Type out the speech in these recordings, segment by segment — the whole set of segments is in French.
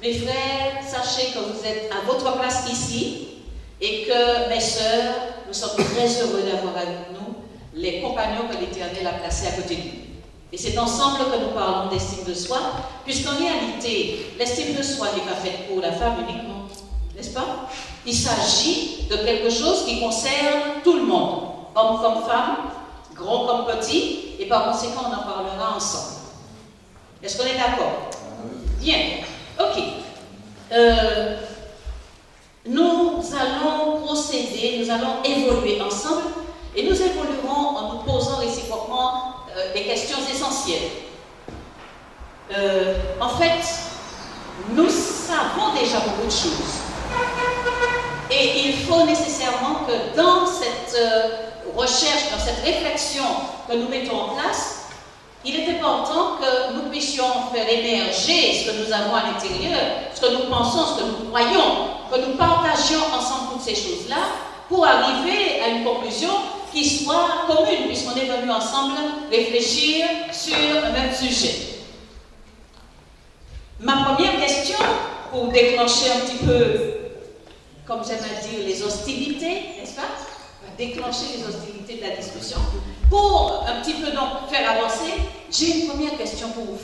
Mes frères, sachez que vous êtes à votre place ici et que, mes sœurs, nous sommes très heureux d'avoir avec nous les compagnons que l'Éternel a placés à côté de nous. Et c'est ensemble que nous parlons d'estime de soi, puisqu'en réalité, l'estime de soi n'est pas faite pour la femme uniquement, n'est-ce pas? Il s'agit de quelque chose qui concerne tout le monde, homme comme femme, grand comme petit, et par conséquent, on en parlera ensemble. Est-ce qu'on est d'accord? Bien. Ok. Nous allons procéder, nous allons évoluer ensemble, et nous évoluerons en nous posant réciproquement des questions essentielles. En fait, nous savons déjà beaucoup de choses. Et il faut nécessairement que dans cette recherche, dans cette réflexion que nous mettons en place, il est important que nous puissions faire émerger ce que nous avons à l'intérieur, ce que nous pensons, ce que nous croyons, que nous partagions ensemble toutes ces choses-là pour arriver à une conclusion qui soit commune, puisqu'on est venus ensemble réfléchir sur un même sujet. Ma première question, pour déclencher un petit peu, comme j'aime à dire, les hostilités, n'est-ce pas? Déclencher les hostilités de la discussion. Pour un petit peu donc faire avancer, j'ai une première question pour vous.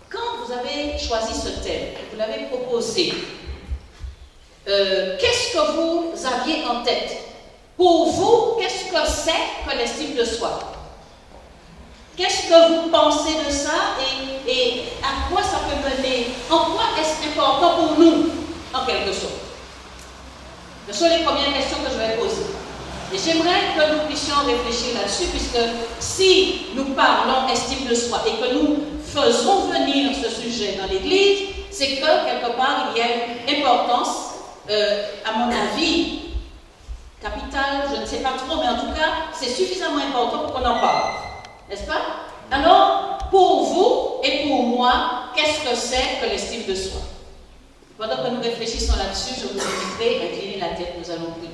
Quand vous avez choisi ce thème, vous l'avez proposé, qu'est-ce que vous aviez en tête? Pour vous, qu'est-ce que c'est que l'estime de soi? Qu'est-ce que vous pensez de ça et à quoi ça peut mener? En quoi est-ce important pour nous, en quelque sorte? Ce sont les premières questions que je vais poser. Et j'aimerais que nous puissions réfléchir là-dessus, puisque si nous parlons estime de soi et que nous faisons venir ce sujet dans l'Église, c'est que quelque part il y a une importance, à mon avis, capitale, je ne sais pas trop, mais en tout cas, c'est suffisamment important pour qu'on en parle. N'est-ce pas? Alors, pour vous et pour moi, qu'est-ce que c'est que l'estime de soi? Pendant que nous réfléchissons là-dessus, je vous inviterai à incliner la tête, nous allons prier.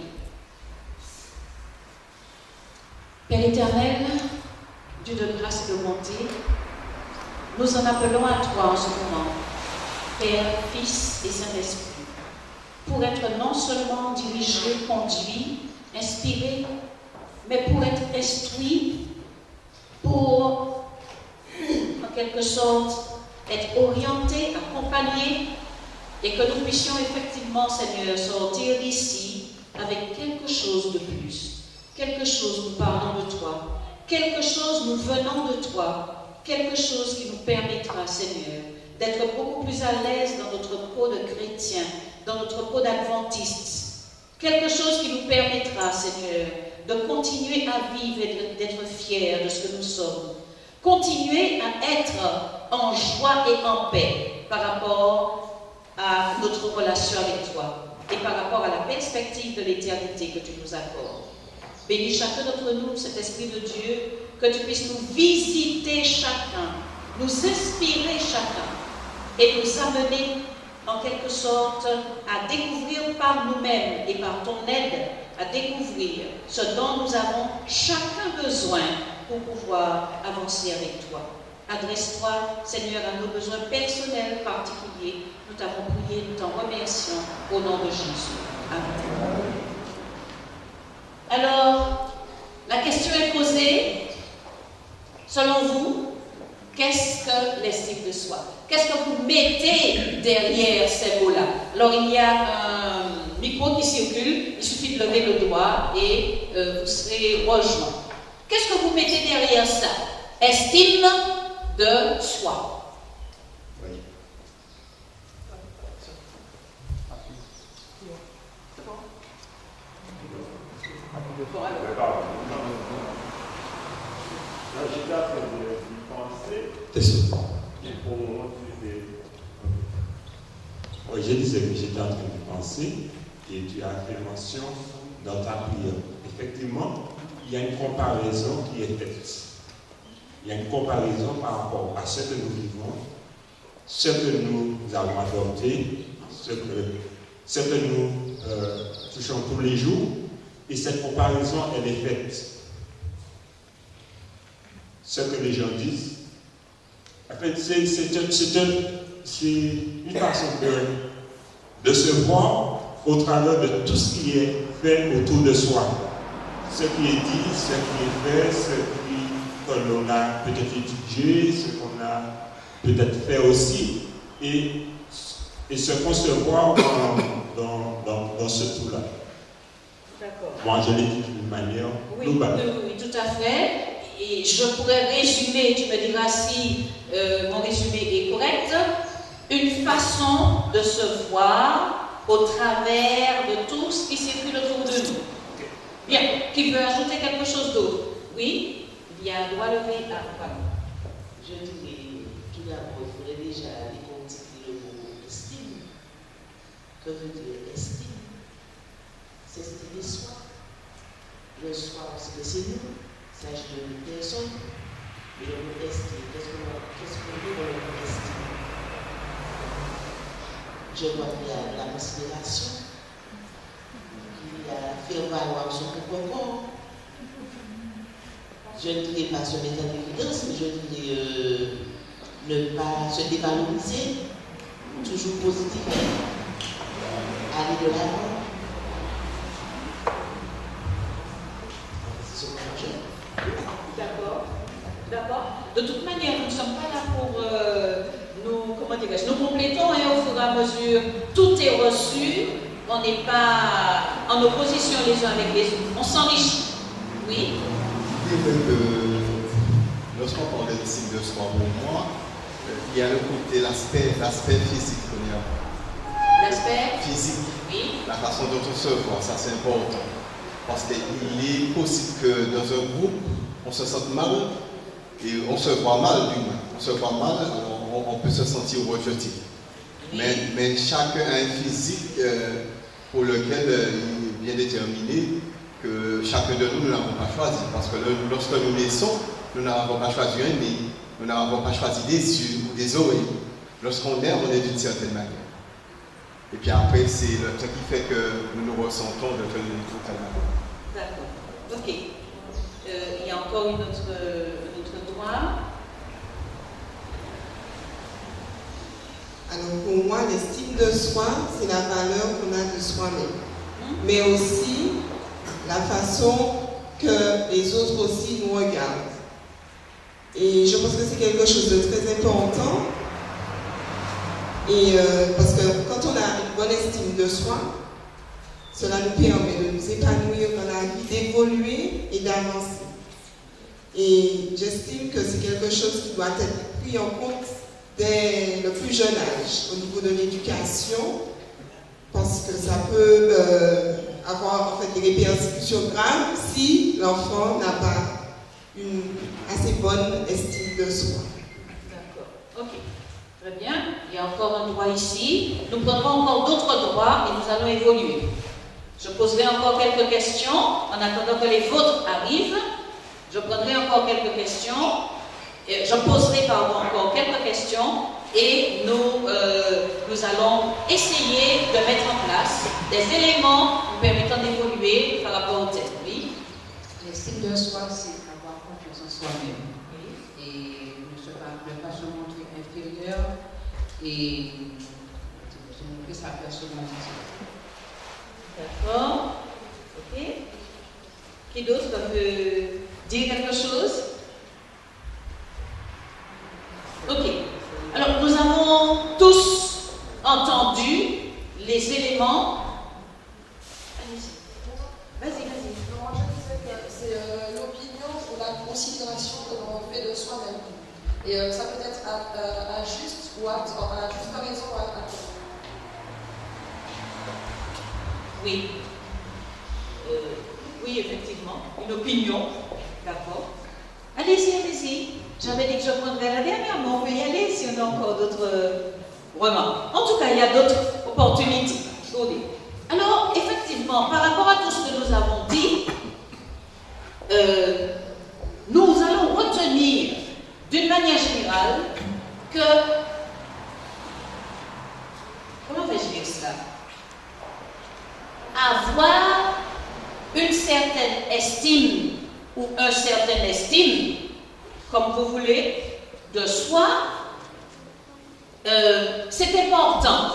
Père éternel, Dieu de grâce et de bonté, nous en appelons à toi en ce moment, Père, Fils et Saint-Esprit, pour être non seulement dirigé, conduit, inspiré, mais pour être instruit, pour, en quelque sorte, être orienté, accompagné, et que nous puissions effectivement, Seigneur, sortir d'ici avec quelque chose de plus. Quelque chose nous parlons de toi, quelque chose nous venons de toi, quelque chose qui nous permettra, Seigneur, d'être beaucoup plus à l'aise dans notre peau de chrétien, dans notre peau d'adventiste, quelque chose qui nous permettra, Seigneur, de continuer à vivre et d'être fiers de ce que nous sommes, continuer à être en joie et en paix par rapport à notre relation avec toi et par rapport à la perspective de l'éternité que tu nous accordes. Bénis chacun d'entre nous, cet Esprit de Dieu, que tu puisses nous visiter chacun, nous inspirer chacun et nous amener en quelque sorte à découvrir par nous-mêmes et par ton aide, à découvrir ce dont nous avons chacun besoin pour pouvoir avancer avec toi. Adresse-toi, Seigneur, à nos besoins personnels particuliers. Nous t'avons prié, nous t'en remercions au nom de Jésus. Amen. Alors, la question est posée. Selon vous, qu'est-ce que l'estime de soi? Qu'est-ce que vous mettez derrière ces mots-là? Alors, il y a un micro qui circule, il suffit de lever le doigt et vous serez rejoint. Qu'est-ce que vous mettez derrière ça? Estime de soi. Oui. J'étais en train de penser. Oui, je disais que j'étais en train de penser et tu as fait mention dans ta prière. Effectivement, il y a une comparaison qui est faite. Il y a une comparaison par rapport à ce que nous vivons, ce que nous avons adopté, ce que nous touchons tous les jours, et cette comparaison, elle est faite. Ce que les gens disent, en fait, une façon de se voir au travers de tout ce qui est fait autour de soi. Ce qui est dit, ce qui est fait, que l'on a peut-être étudié, ce qu'on a peut-être fait aussi, et se concevoir dans ce tout-là. D'accord. Moi, je l'ai dit d'une manière globale. Oui, tout à fait. Et je pourrais résumer, tu me diras si mon résumé est correct, une façon de se voir au travers de tout ce qui circule autour de nous. Bien, qui veut ajouter quelque chose d'autre? Oui, il y a un doigt levé. Ah, voilà. Je dirais, tout d'abord, il faudrait déjà décortiquer le mot estime. Que veut dire estime? C'est estimer soi. Le soi, c'est que c'est nous. Il s'agit d'une personne. Mais le mot estime, qu'est-ce qu'on dit dans le mot estime? Je vois qu'il y a la considération, qu'il y a faire valoir son propre corps. Je ne dirais pas se mettre en évidence, mais je dirais ne pas se dévaloriser, toujours positif, aller de l'avant. C'est ce que je D'accord. De toute manière, nous ne sommes pas là pour nous complétons au fur et à mesure. Tout est reçu. On n'est pas en opposition les uns avec les autres. On s'enrichit. Oui. Lorsqu'on parle d'estime de soi, pour moi, il y a le côté, l'aspect physique qu'on a. L'aspect physique. Oui. La façon dont on se voit, ça c'est important. Parce qu'il est possible que dans un groupe, on se sente mal et on se voit mal du moins. On se voit mal, on peut se sentir rejeté. Mais chacun a un physique pour lequel il est bien déterminé que chacun de nous, nous n'avons pas choisi. Parce que lorsque nous naissons, nous n'avons pas choisi un nez, nous n'avons pas choisi des yeux ou des oreilles. Lorsqu'on est d'une certaine manière. Et puis après, c'est le temps qui fait que nous nous ressentons de telle manière. D'accord. Ok. Il y a encore une autre droit. Alors pour moi, l'estime de soi, c'est la valeur qu'on a de soi-même. Mais aussi la façon que les autres aussi nous regardent. Et je pense que c'est quelque chose de très important. Et parce que quand on a une bonne estime de soi, cela nous permet de nous épanouir dans la vie, d'évoluer et d'avancer. Et j'estime que c'est quelque chose qui doit être pris en compte dès le plus jeune âge, au niveau de l'éducation, parce que ça peut avoir en fait des répercussions graves si l'enfant n'a pas une assez bonne estime de soi. D'accord. Ok. Très bien. Il y a encore un droit ici. Nous prendrons encore d'autres droits et nous allons évoluer. Je poserai encore quelques questions en attendant que les vôtres arrivent. Je prendrai encore quelques questions. Je poserai encore quelques questions et nous allons essayer de mettre en place des éléments nous permettant d'évoluer par rapport au thème. Oui. L'estime de soi, c'est avoir confiance en soi-même. Oui. Et ne pas se montrer inférieur et se montrer sa personnalité. D'accord. Ok. Qui d'autre veut dire quelque chose? Ok. Alors, nous avons tous entendu les éléments. Allez-y. Vas-y. Moi, je disais que c'est l'opinion ou la considération que l'on fait de soi-même. Et ça peut être à juste ou à juste raison ou à tort. Oui. Oui, effectivement. Une opinion. D'accord. Allez-y. J'avais dit que je prendrais la dernière, mais on peut y aller si on a encore d'autres remarques. En tout cas, il y a d'autres opportunités. Alors, effectivement, par rapport à tout ce que nous avons dit, nous allons retenir d'une manière générale que... Comment vais-je dire cela? Avoir une certaine estime ou un certain estime, comme vous voulez, de soi, c'est important.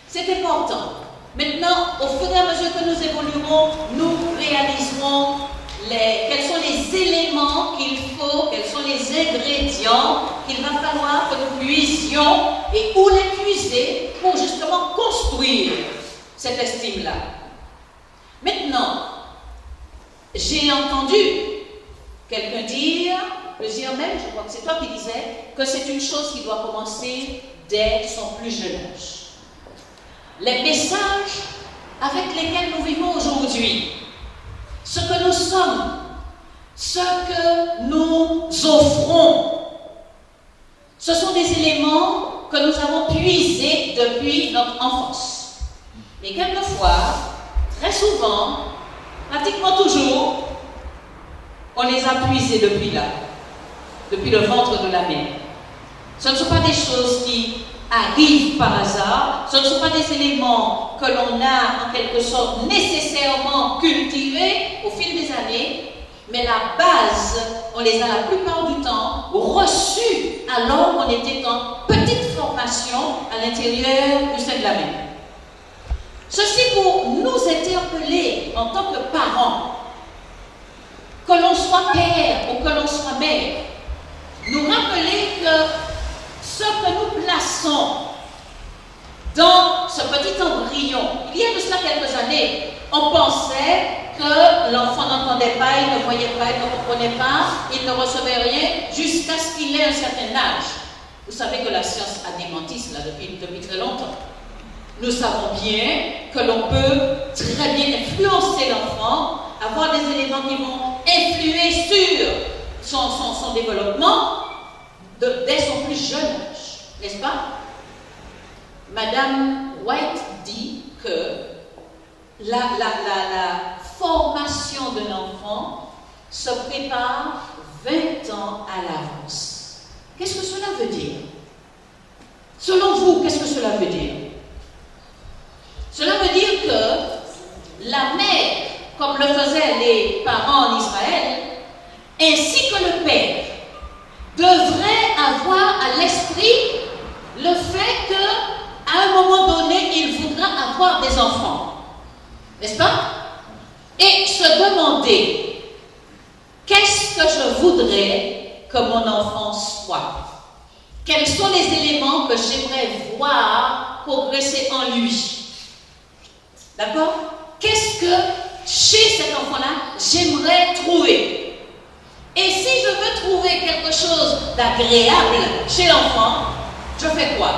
C'est important. Maintenant, au fur et à mesure que nous évoluerons, nous réaliserons quels sont les éléments qu'il faut, quels sont les ingrédients qu'il va falloir que nous puissions et où les puiser pour justement construire cette estime-là. Maintenant, j'ai entendu quelqu'un dire, plusieurs même, je crois que c'est toi qui disais, que c'est une chose qui doit commencer dès son plus jeune âge. Les messages avec lesquels nous vivons aujourd'hui, ce que nous sommes, ce que nous offrons, ce sont des éléments que nous avons puisés depuis notre enfance. Mais quelquefois, très souvent, pratiquement toujours, on les a puisés depuis là, depuis le ventre de la mère. Ce ne sont pas des choses qui arrivent par hasard, ce ne sont pas des éléments que l'on a en quelque sorte nécessairement cultivés au fil des années, mais la base, on les a la plupart du temps reçus alors qu'on était en petite formation à l'intérieur du sein de la mère. Ceci pour nous interpeller en tant que parents, que l'on soit père ou que l'on soit mère, nous rappeler que ce que nous plaçons dans ce petit embryon, il y a de cela quelques années, on pensait que l'enfant n'entendait pas, il ne voyait pas, il ne comprenait pas, il ne recevait rien jusqu'à ce qu'il ait un certain âge. Vous savez que la science a démenti cela depuis très longtemps. Nous savons bien que l'on peut très bien influencer l'enfant, avoir des éléments qui vont influer sur son développement dès son plus jeune âge, n'est-ce pas? Madame White dit que la formation d'un enfant se prépare 20 ans à l'avance. Qu'est-ce que cela veut dire? Selon vous, qu'est-ce que cela veut dire? Cela veut dire que la mère, comme le faisaient les parents en Israël, ainsi que le père, devrait avoir à l'esprit le fait qu'à un moment donné, il voudra avoir des enfants. N'est-ce pas? Et se demander, qu'est-ce que je voudrais que mon enfant soit? Quels sont les éléments que j'aimerais voir progresser en lui? D'accord? Qu'est-ce que, chez cet enfant-là, j'aimerais trouver? Et si je veux trouver quelque chose d'agréable chez l'enfant, je fais quoi?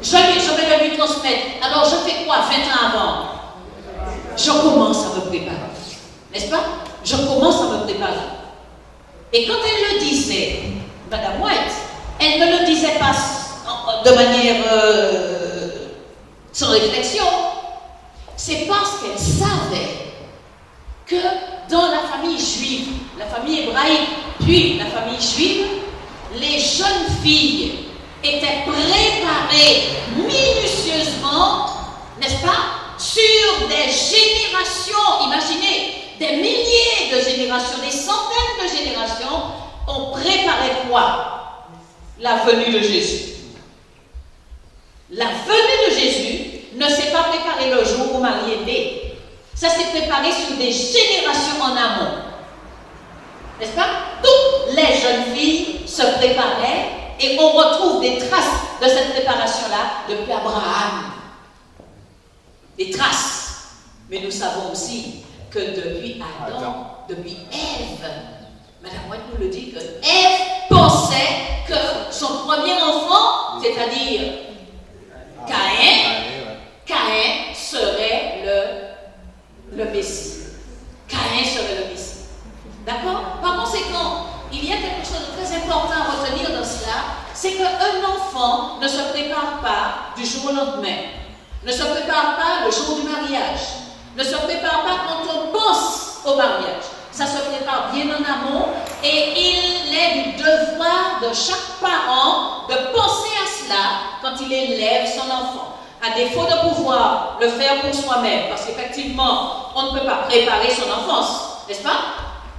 Je vais le lui transmettre. Alors je fais quoi 20 ans avant? Je commence à me préparer. N'est-ce pas? Je commence à me préparer. Et quand elle le disait, Madame White, elle ne le disait pas de manière sans réflexion. C'est parce qu'elle savait que dans la famille juive, la famille hébraïque, puis la famille juive, les jeunes filles étaient préparées minutieusement, n'est-ce pas, sur des générations, imaginez, des milliers de générations, des centaines de générations, on préparait quoi? La venue de Jésus. La venue de Jésus ne s'est pas préparée le jour où Marie est née. Ça s'est préparé sur des générations en amont. N'est-ce pas? Toutes les jeunes filles se préparaient et on retrouve des traces de cette préparation-là depuis Abraham. Des traces. Mais nous savons aussi que depuis Adam, depuis Ève, Madame White nous le dit, que Ève pensait que son premier enfant, c'est-à-dire Caïn serait le Messie. Caïn serait le Messie. D'accord? Par conséquent, il y a quelque chose de très important à retenir dans cela, c'est qu'un enfant ne se prépare pas du jour au lendemain, ne se prépare pas le jour du mariage, ne se prépare pas quand on pense au mariage. Ça se prépare bien en amont et il est du devoir de chaque parent de penser à cela quand il élève son enfant. À défaut de pouvoir le faire pour soi-même, parce qu'effectivement, on ne peut pas préparer son enfance, n'est-ce pas?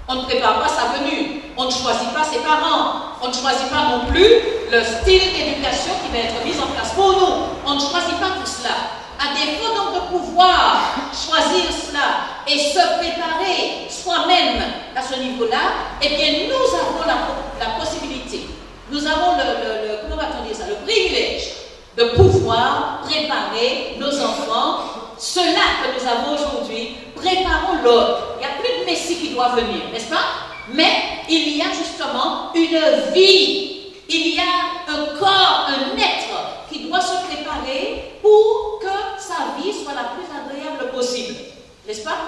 On ne prépare pas sa venue. On ne choisit pas ses parents. On ne choisit pas non plus le style d'éducation qui va être mis en place pour nous. On ne choisit pas tout cela. À défaut donc de pouvoir choisir cela et se préparer soi-même à ce niveau-là, eh bien nous avons la possibilité, nous avons comment va-t-on dire ça, le privilège de pouvoir préparer nos enfants. Cela que nous avons aujourd'hui, préparons-le. Il n'y a plus de Messie qui doit venir, n'est-ce pas? Mais il y a justement une vie, il y a un corps, un être qui doit se préparer pour que sa vie soit la plus agréable possible, n'est-ce pas?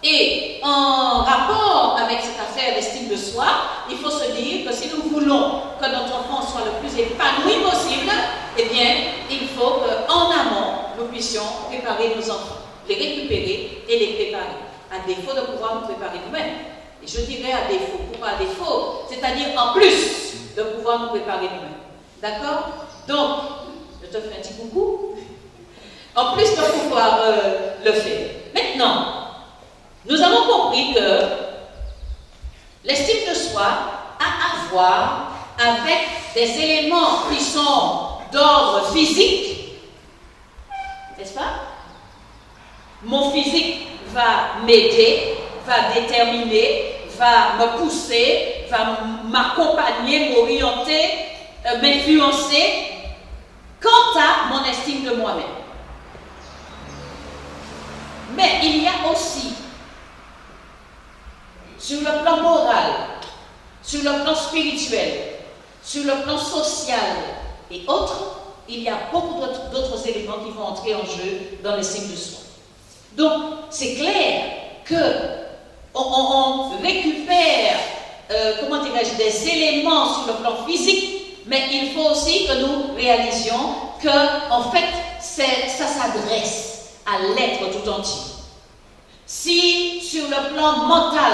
Et en rapport avec cette affaire d'estime de soi, il faut se dire que si nous voulons que notre enfant soit le plus épanoui possible, eh bien, il faut qu'en amont, nous puissions préparer nos enfants, les récupérer et les préparer, à défaut de pouvoir nous préparer nous-mêmes. Et je dirais à défaut, pourquoi à défaut? C'est-à-dire en plus de pouvoir nous préparer nous-mêmes. D'accord? Donc, je te fais un petit coucou. En plus de pouvoir le faire. Maintenant, nous avons compris que l'estime de soi a à voir avec des éléments qui sont d'ordre physique, n'est-ce pas? Mon physique va m'aider, va déterminer, va me pousser, va m'accompagner, m'orienter, m'influencer quant à mon estime de moi-même. Mais il y a aussi, sur le plan moral, sur le plan spirituel, sur le plan social et autres, il y a beaucoup d'autres éléments qui vont entrer en jeu dans l'estime de soi. Donc, c'est clair qu'on récupère, comment dirais-je, des éléments sur le plan physique, mais il faut aussi que nous réalisions que, en fait, ça s'adresse à l'être tout entier. Si, sur le plan mental,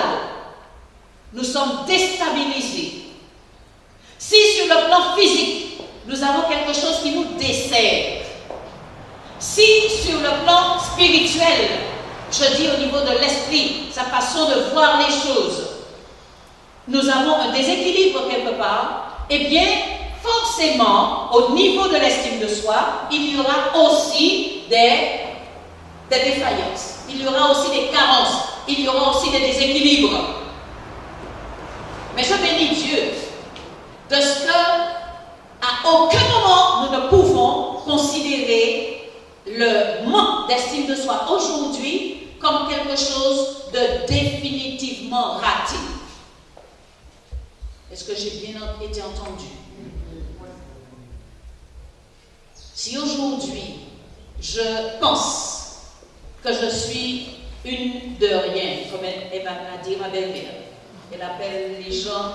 nous sommes déstabilisés, si sur le plan physique, nous avons quelque chose qui nous dessert, si sur le plan spirituel, je dis au niveau de l'esprit, sa façon de voir les choses, nous avons un déséquilibre quelque part, eh bien, forcément, au niveau de l'estime de soi, il y aura aussi des défaillances, il y aura aussi des carences, il y aura aussi des déséquilibres. Mais je bénis Dieu de ce qu'à aucun moment nous ne pouvons considérer le manque d'estime de soi aujourd'hui comme quelque chose de définitivement raté. Est-ce que j'ai bien été entendu? Si aujourd'hui je pense que je suis une de rien, comme elle m'a dit ma belle-mère, elle appelle les gens,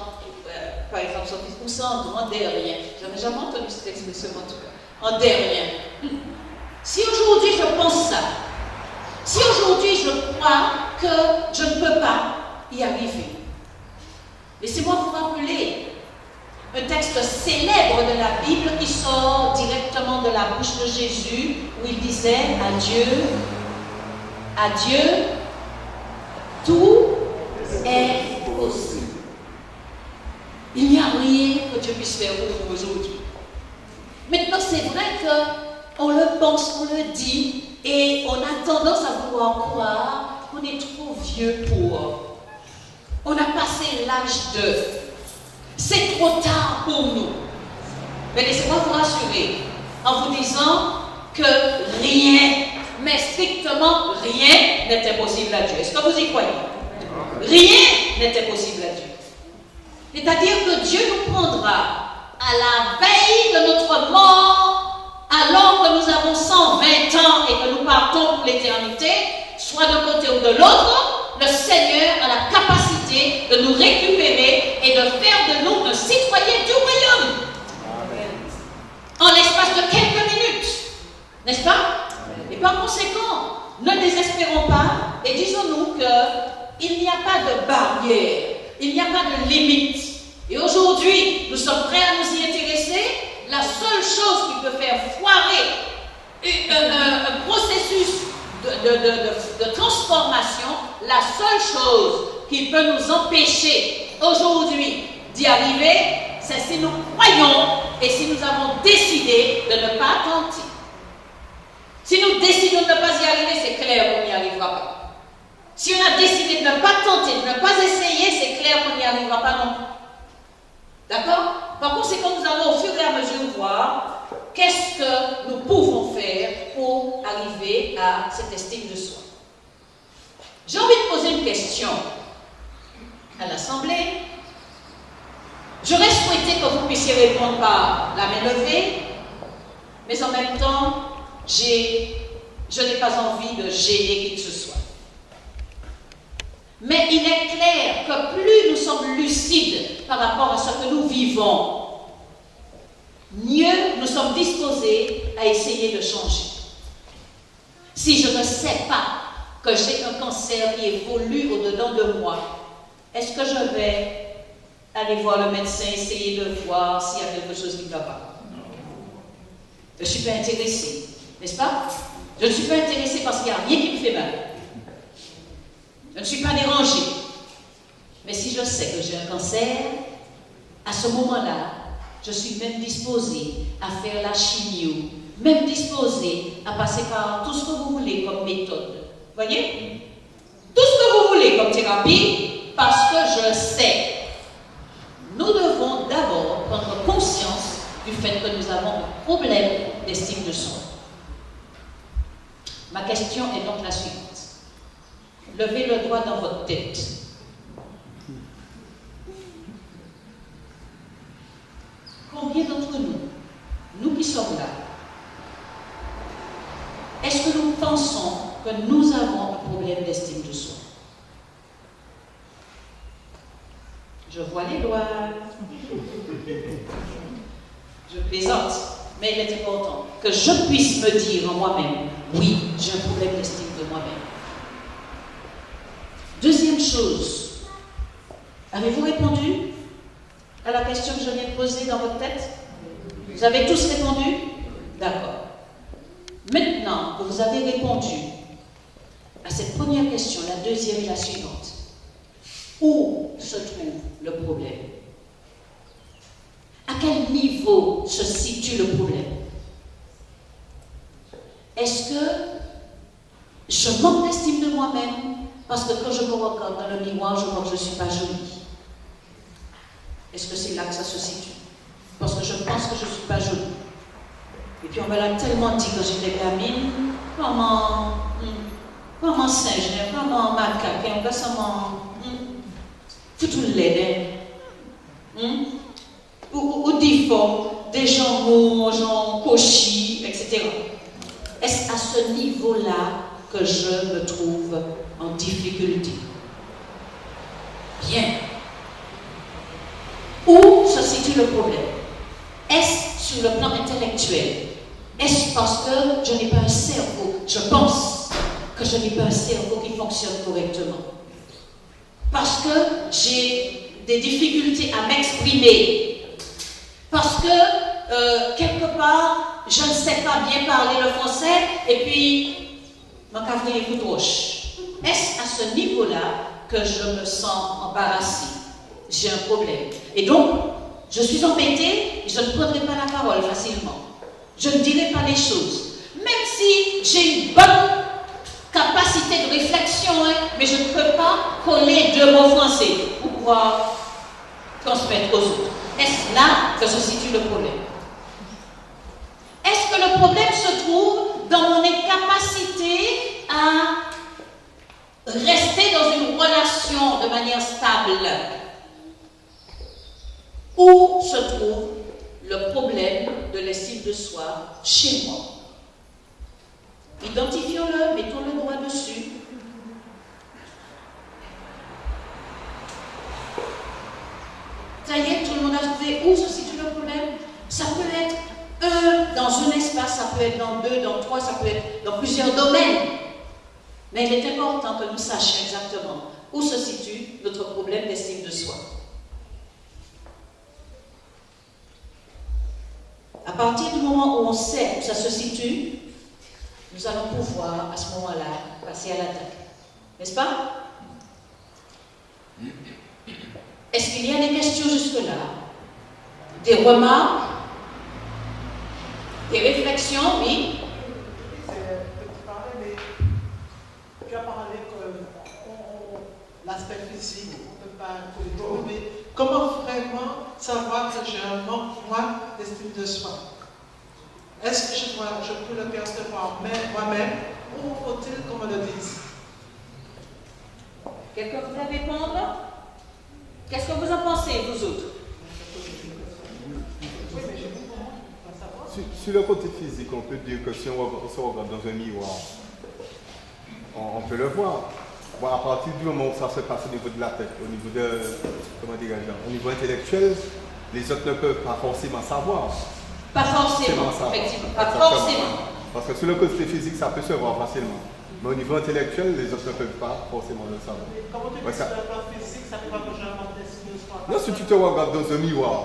par exemple, son fils, où ça en de rien. Je n'ai jamais entendu cette expression en tout cas, en de rien. Si aujourd'hui je pense ça, si aujourd'hui je crois que je ne peux pas y arriver, laissez-moi vous rappeler un texte célèbre de la Bible qui sort directement de la bouche de Jésus, où il disait à Dieu, tout est possible. Il n'y a rien que Dieu puisse faire pour nous aujourd'hui. Maintenant, c'est vrai qu'on le pense, on le dit, et on a tendance à vouloir croire qu'on est trop vieux pour. On a passé l'âge de. C'est trop tard pour nous. Mais laissez-moi vous rassurer en vous disant que rien, mais strictement rien n'est impossible à Dieu. Est-ce que vous y croyez? Rien n'est impossible à Dieu. C'est-à-dire que Dieu nous prendra à la veille de notre mort, alors que nous avons 120 ans et que nous partons pour l'éternité, soit d'un côté ou de l'autre, le Seigneur a la capacité de nous récupérer et de faire de nous un citoyen du royaume. Amen. En l'espace de quelques minutes. N'est-ce pas? Et par conséquent, ne désespérons pas et disons-nous qu'il n'y a pas de barrière, il n'y a pas de limite. Et aujourd'hui, nous sommes prêts à nous y intéresser. La seule chose qui peut faire foirer un processus de transformation, la seule chose qui peut nous empêcher aujourd'hui d'y arriver, c'est si nous croyons et si nous avons décidé de ne pas tenter. Si nous décidons de ne pas y arriver, c'est clair qu'on n'y arrivera pas. Si on a décidé de ne pas tenter, de ne pas essayer, c'est clair qu'on n'y arrivera pas non plus. D'accord? Par conséquent, nous allons au fur et à mesure voir qu'est-ce que nous pouvons faire pour arriver à cette estime de soi. J'ai envie de poser une question à l'Assemblée. J'aurais souhaité que vous puissiez répondre par la main levée, mais en même temps, je n'ai pas envie de gêner qui que ce soit. Mais il est clair que plus nous sommes lucides par rapport à ce que nous vivons, mieux nous sommes disposés à essayer de changer. Si je ne sais pas que j'ai un cancer qui évolue au-dedans de moi, est-ce que je vais aller voir le médecin, essayer de voir s'il y a quelque chose qui ne va pas? Je ne suis pas intéressée, n'est-ce pas? Je ne suis pas intéressée parce qu'il n'y a rien qui me fait mal. Je ne suis pas dérangée. Mais si je sais que j'ai un cancer, à ce moment-là, je suis même disposée à faire la chimio, même disposée à passer par tout ce que vous voulez comme méthode. Voyez? Tout ce que vous voulez comme thérapie, parce que je sais. Nous devons d'abord prendre conscience du fait que nous avons un problème d'estime de soi. Ma question est donc la suivante. Levez le doigt dans votre tête. Combien d'entre nous, nous qui sommes là, est-ce que nous pensons que nous avons un problème d'estime de soi? Je vois les doigts. Je plaisante, mais il est important que je puisse me dire en moi-même, oui, j'ai un problème d'estime de moi-même. Deuxième chose, avez-vous répondu à la question que je viens de poser dans votre tête? Vous avez tous répondu? D'accord. Maintenant que vous avez répondu à cette première question, la deuxième est la suivante. Où se trouve le problème? À quel niveau se situe le problème? Est-ce que je manque d'estime de moi-même parce que quand je me regarde dans le miroir, je vois que je ne suis pas jolie? Est-ce que c'est là que ça se situe? Parce que je pense que je ne suis pas jolie. Et puis on me l'a tellement dit quand j'étais gamine, comment singe, comment macaque, comment tout le lait, ou difforme, des gens mous, gens cochis, etc. Est-ce à ce niveau-là que je me trouve en difficulté? Bien. Où se situe le problème? Est-ce sur le plan intellectuel? Est-ce parce que je n'ai pas un cerveau? Je pense que je n'ai pas un cerveau qui fonctionne correctement. Parce que j'ai des difficultés à m'exprimer. Parce que, quelque part, je ne sais pas bien parler le français et puis, mon cavalier est roche. Est-ce à ce niveau-là que je me sens embarrassée? J'ai un problème. Et donc, je suis embêtée et je ne prendrai pas la parole facilement. Je ne dirai pas les choses. Même si j'ai une bonne capacité de réflexion, mais je ne peux pas coller deux mots français pour pouvoir transmettre aux autres. Est-ce là que se situe le problème? Est-ce que le problème se trouve dans mon incapacité à rester dans une relation de manière stable? Où se trouve le problème de l'estime de soi chez moi? Identifions-le, mettons le doigt dessus. Ça y est, tout le monde a trouvé où se situe le problème? Ça peut être dans un espace, ça peut être dans deux, dans trois, ça peut être dans plusieurs domaines. Mais il est important que nous sachions exactement où se situe notre problème d'estime de soi. À partir du moment où on sait où ça se situe, nous allons pouvoir, à ce moment-là, passer à l'attaque. N'est-ce pas? Est-ce qu'il y a des questions jusque-là? Des remarques? Des réflexions? Oui. Tu as parlé que l'aspect physique, on ne peut pas contrôler, mais comment vraiment savoir que j'ai un manque d'estime de soi? Est-ce que je peux le percevoir moi-même ou faut-il qu'on me le dise? Quelqu'un voudrait répondre? Qu'est-ce que vous en pensez, vous autres? Sur le côté physique, on peut dire que si on se regarde dans un miroir, on peut le voir. Bon, à partir du moment où ça se passe au niveau de la tête, au niveau de, au niveau intellectuel, les autres ne peuvent pas forcément savoir. Pas forcément, effectivement. Pas forcément. Parce que sur le côté physique, ça peut se voir facilement. Mais au niveau intellectuel, les autres ne peuvent pas forcément le savoir. Comment tu dis sur le plan physique, ça peut pas que j'ai un manque d'estime de soi? Non, si tu te regardes dans un miroir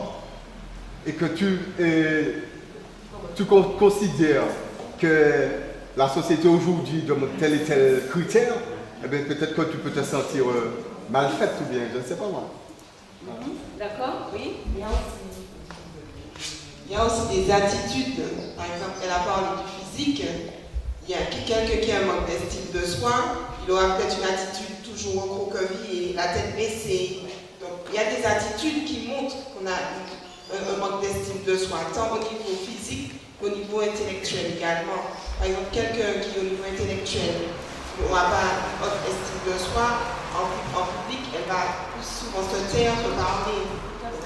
et que tu considères que la société aujourd'hui demande tel et tel critère, eh bien peut-être que tu peux te sentir mal faite ou bien, je ne sais pas moi. D'accord, oui. Il y a aussi des attitudes. Par exemple, elle a parlé du physique. Il y a quelqu'un qui a un manque d'estime de soi, il aura peut-être une attitude toujours recroquevillée, la tête baissée. Donc il y a des attitudes qui montrent qu'on a un manque d'estime de soi, tant au niveau physique qu'au niveau intellectuel également. Par exemple, quelqu'un qui au niveau intellectuel n'aura pas une haute estime de soi, en public, elle va plus souvent se taire, se parler.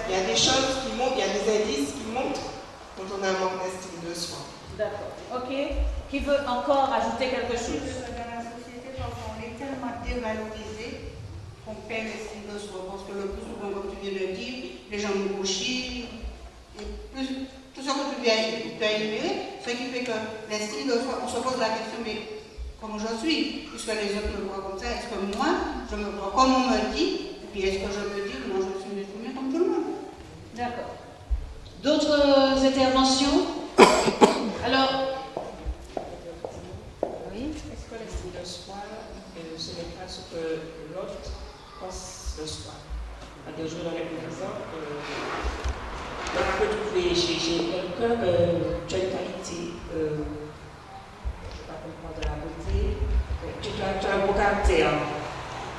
Il y a des choses qui montrent, il y a des indices qui montrent quand on a un manque d'estime de soi. D'accord. Ok. Qui veut encore ajouter quelque chose? Dans la société, on est tellement dévalorisé qu'on perd l'estime de soi. Parce que le plus souvent, comme tu viens de dire, les gens nous gauchis, tout ce que tu as énuméré, ce qui fait que l'estime de soi, on se pose la question, mais comment je suis? Puisque les autres me voient comme ça, est-ce que moi, je me vois comme on me dit? Et puis est-ce que je me dis que moi, je suis mieux comme tout le monde? D'accord. D'autres interventions? Alors, oui. Est-ce que l'estime de soi, ce n'est pas ce que l'autre pense de soi? Je vais donner un exemple. On peut trouver chez quelqu'un, tu as une qualité, je ne sais pas comprendre de la beauté, tu as un beau caractère.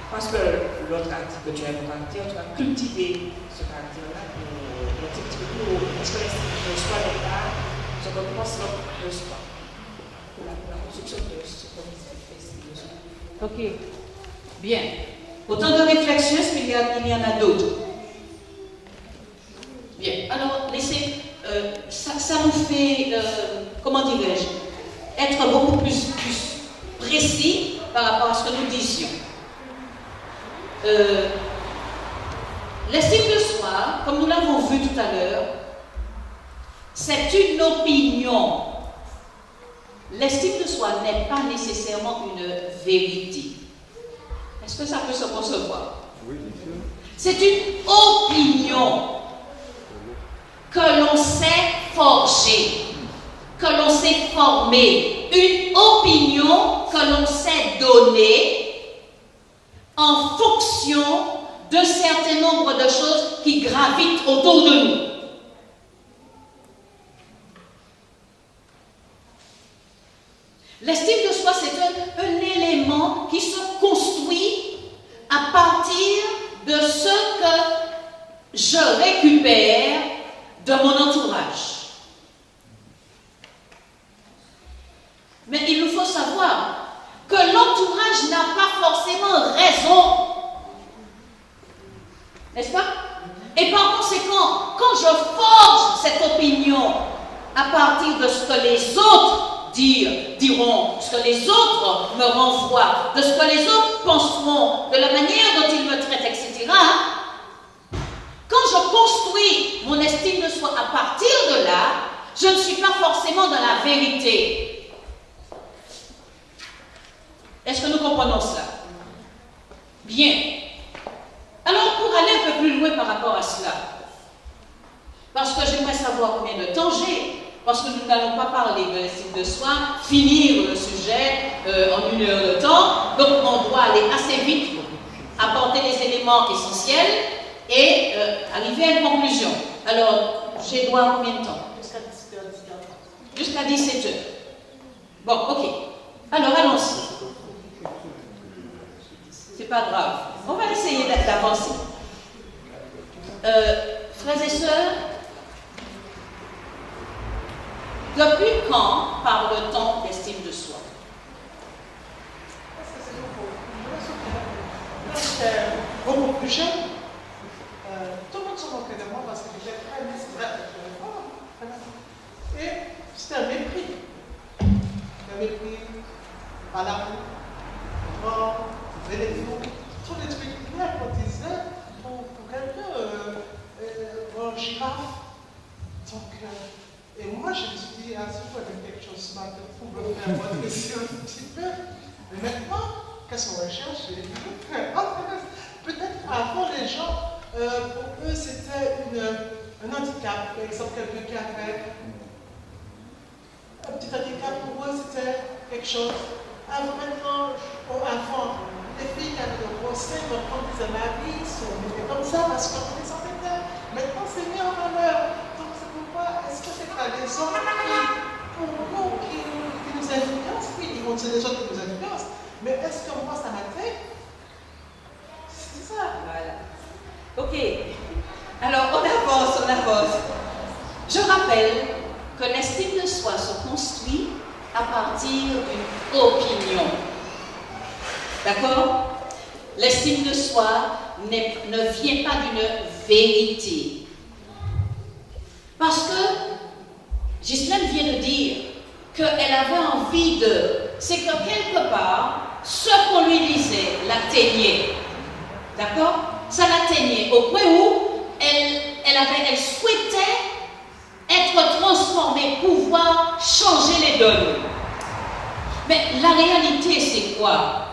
Parce que l'autre a dit que tu as un beau caractère, tu vas cultiver ce caractère-là. Est-ce que l'estime de soi n'est pas ce qu'on pense de soi? La construction de ce qu'on estime de soi. ok. Bien. Autant de réflexions, est-ce qu'il y en a d'autres? Bien. Alors, laissez. Ça nous fait, comment dirais-je, être beaucoup plus précis par rapport à ce que nous disions. L'estime de soi, comme nous l'avons vu tout à l'heure, c'est une opinion. L'estime de soi n'est pas nécessairement une vérité. Est-ce que ça peut se concevoir? Oui, bien sûr. C'est une opinion que l'on sait forger, que l'on sait former, une opinion que l'on sait donner en fonction d'un certain nombre de choses qui gravitent autour de nous. L'estime de soi, c'est un élément qui se construit à partir de ce que je récupère de mon entourage. Mais il nous faut savoir que l'entourage n'a pas forcément raison. N'est-ce pas? Et par conséquent, quand je forge cette opinion à partir de ce que les autres diront, ce que les autres me renvoient, de ce que les autres penseront, de la manière dont ils me traitent, etc., quand je construis mon estime de soi à partir de là, je ne suis pas forcément dans la vérité. Est-ce que nous comprenons cela? Bien. Alors, pour aller un peu plus loin par rapport à cela, parce que j'aimerais savoir combien de temps j'ai, parce que nous n'allons pas parler de l'estime de soi, finir le sujet en 1 heure de temps, donc on doit aller assez vite. apporter les éléments essentiels et arriver à une conclusion. Alors, j'ai droit à combien de temps? Jusqu'à 17h. Bon, ok. Alors, allons-y. C'est pas grave. On va essayer d'avancer. Frères et sœurs, depuis quand parle-t-on d'estime de soi? Beaucoup plus jeune, tout le monde se moquait de moi parce que j'étais très discrète. Et c'était un mépris. Un mépris à la rue, grand, vélo, tous les trucs clairs qu'on disait pour quelqu'un, en girafe. Donc, et moi, je me suis dit, ah, si je fais quelque chose mal pour me faire redresser un petit peu. Mais maintenant, qu'est-ce qu'on recherche? Peut-être avant, les gens, pour eux, c'était un handicap. Par exemple, quelqu'un qui avait un petit handicap, pour eux, c'était quelque chose. Maintenant, avant, les filles qui avaient le procès, donc on disait ma vie, sont comme ça parce qu'on les embêtait. Maintenant, c'est mis en valeur. Donc, c'est pourquoi, est-ce que c'est pas des hommes qui, pour nous, qui nous influencent? Oui, ils vont dire des gens qui nous influencent. Mais est-ce que moi, ça m'a fait? C'est ça. Voilà. Ok. Alors, on avance. Je rappelle que l'estime de soi se construit à partir d'une opinion. D'accord? L'estime de soi ne vient pas d'une vérité. Parce que Ghislaine vient de dire qu'elle avait envie de... C'est que quelque part, ce qu'on lui disait l'atteignait. D'accord? Ça l'atteignait au point où elle souhaitait être transformée, pouvoir changer les donnes. Mais la réalité, c'est quoi?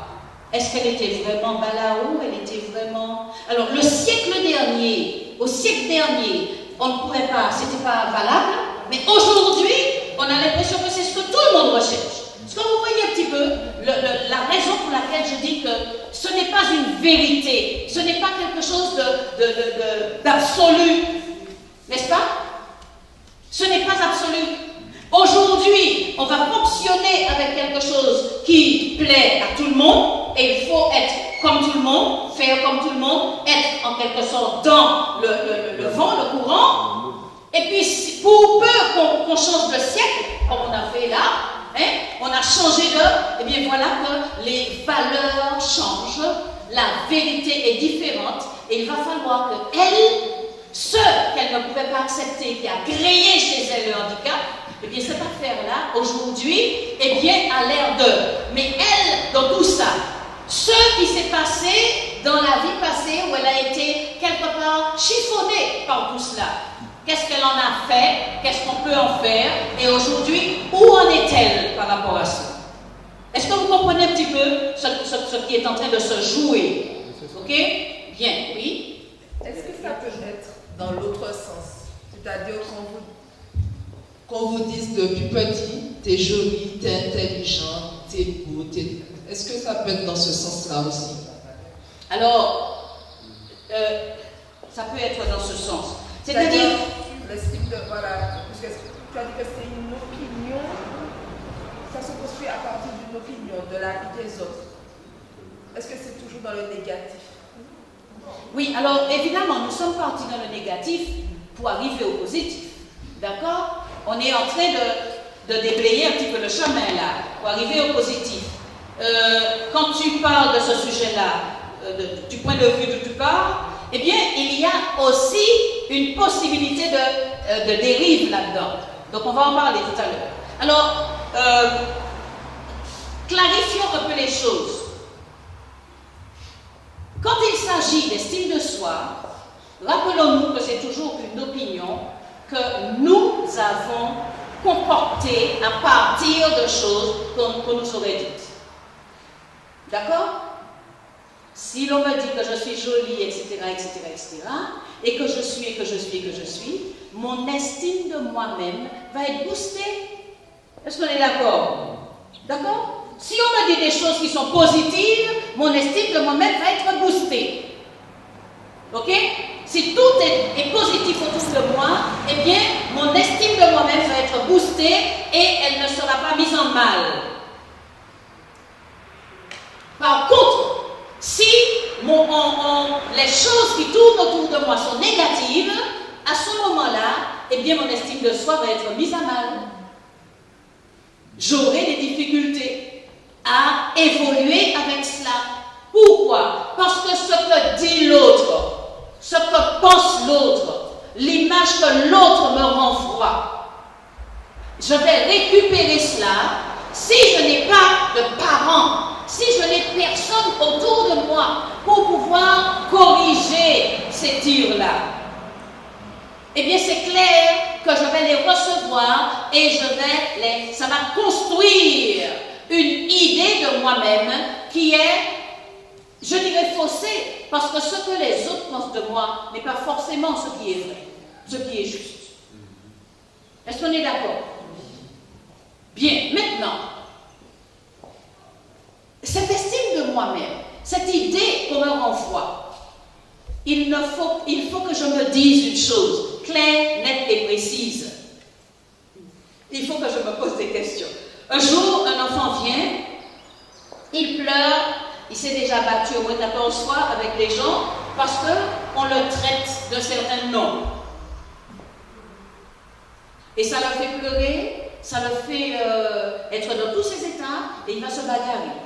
Est-ce qu'elle était vraiment balao? Elle était vraiment... Alors, au siècle dernier, on ne pourrait pas, c'était pas valable, mais aujourd'hui, on a l'impression que c'est ce que tout le monde recherche. Est-ce que vous voyez un petit peu la raison pour laquelle je dis que ce n'est pas une vérité, ce n'est pas quelque chose d'absolu, n'est-ce pas? Ce n'est pas absolu. Aujourd'hui, on va fonctionner avec quelque chose qui plaît à tout le monde et il faut être comme tout le monde, faire comme tout le monde, être en quelque sorte dans le vent, le courant. Et puis, pour peu qu'on change de siècle, comme on a fait là, on a changé et bien voilà que les valeurs changent, la vérité est différente et il va falloir qu'elle, ce qu'elle ne pouvait pas accepter, qui a créé chez elle le handicap, eh bien cette affaire-là, aujourd'hui, eh bien, a l'air de... Mais elle, dans tout ça, ce qui s'est passé dans la vie passée, où elle a été quelque part chiffonnée par tout cela, qu'est-ce qu'elle en a fait, qu'est-ce qu'on peut en faire, et aujourd'hui, où en est-elle par rapport à ça? Est-ce que vous comprenez un petit peu ce qui est en train de se jouer? Ok? Bien, oui. Est-ce que ça peut être dans l'autre sens? C'est-à-dire qu'on vous dise depuis petit, t'es jolie, t'es intelligent, t'es beau, Est-ce que ça peut être dans ce sens-là aussi? Alors, ça peut être dans ce sens. C'est-à-dire l'estime de... Voilà, parce que tu as dit que c'est une opinion, ça se construit à partir d'une opinion, de la vie des autres. Est-ce que c'est toujours dans le négatif? Oui, alors évidemment, nous sommes partis dans le négatif pour arriver au positif. D'accord? On est en train de déblayer un petit peu le chemin là, pour arriver au positif. Quand tu parles de ce sujet-là, du point de vue d'où tu parles, eh bien, il y a aussi une possibilité de dérive là-dedans. Donc, on va en parler tout à l'heure. Alors, clarifions un peu les choses. Quand il s'agit d'estime de soi, rappelons-nous que c'est toujours une opinion que nous avons comportée à partir de choses qu'on nous aurait dites. D'accord? Si l'on me dit que je suis jolie, etc., et que je suis, mon estime de moi-même va être boostée. Est-ce qu'on est d'accord? D'accord? Si on me dit des choses qui sont positives, mon estime de moi-même va être boostée. Ok? Si tout est positif autour de moi, eh bien, mon estime de moi-même va être boostée et elle ne sera pas mise en mal. Par contre, si les choses qui tournent autour de moi sont négatives, à ce moment-là, eh bien, mon estime de soi va être mise à mal. J'aurai des difficultés à évoluer avec cela. Pourquoi? Parce que ce que dit l'autre, ce que pense l'autre, l'image que l'autre me renvoie, je vais récupérer cela si je n'ai pas de parents, si je n'ai personne autour de moi pour pouvoir corriger ces tirs-là. Eh bien, c'est clair que je vais les recevoir et ça va construire une idée de moi-même qui est, je dirais, faussée, parce que ce que les autres pensent de moi n'est pas forcément ce qui est vrai, ce qui est juste. Est-ce qu'on est d'accord? Bien, maintenant, cette estime de moi-même, cette idée qu'on me renvoie, il faut que je me dise une chose, claire, nette et précise. Il faut que je me pose des questions. Un jour, un enfant vient, il pleure, il s'est déjà battu au moins 14 fois avec les gens parce qu'on le traite d'un certain nom. Et ça le fait pleurer, ça le fait être dans tous ses états et il va se bagarrer.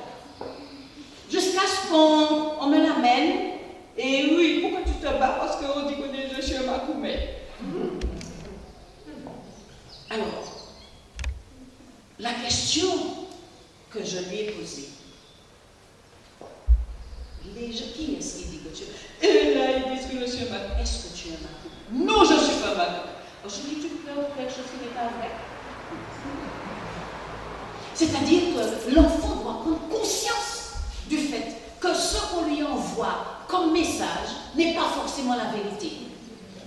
Jusqu'à ce qu'on me l'amène. Et oui, pourquoi tu te bats? Parce qu'on dit qu'on est chez un Makoumé. Alors, la question que je lui ai posée, qui est-ce qui dit que tu es? Et là, ils disent que je suis un Makoumé. Est-ce que tu es un Makoumé? Non, je ne suis pas un Makoumé. Alors, je lui dis, tu pleures pour quelque chose qui n'est pas vrai. C'est-à-dire que l'enfant doit prendre conscience du fait que ce qu'on lui envoie comme message n'est pas forcément la vérité.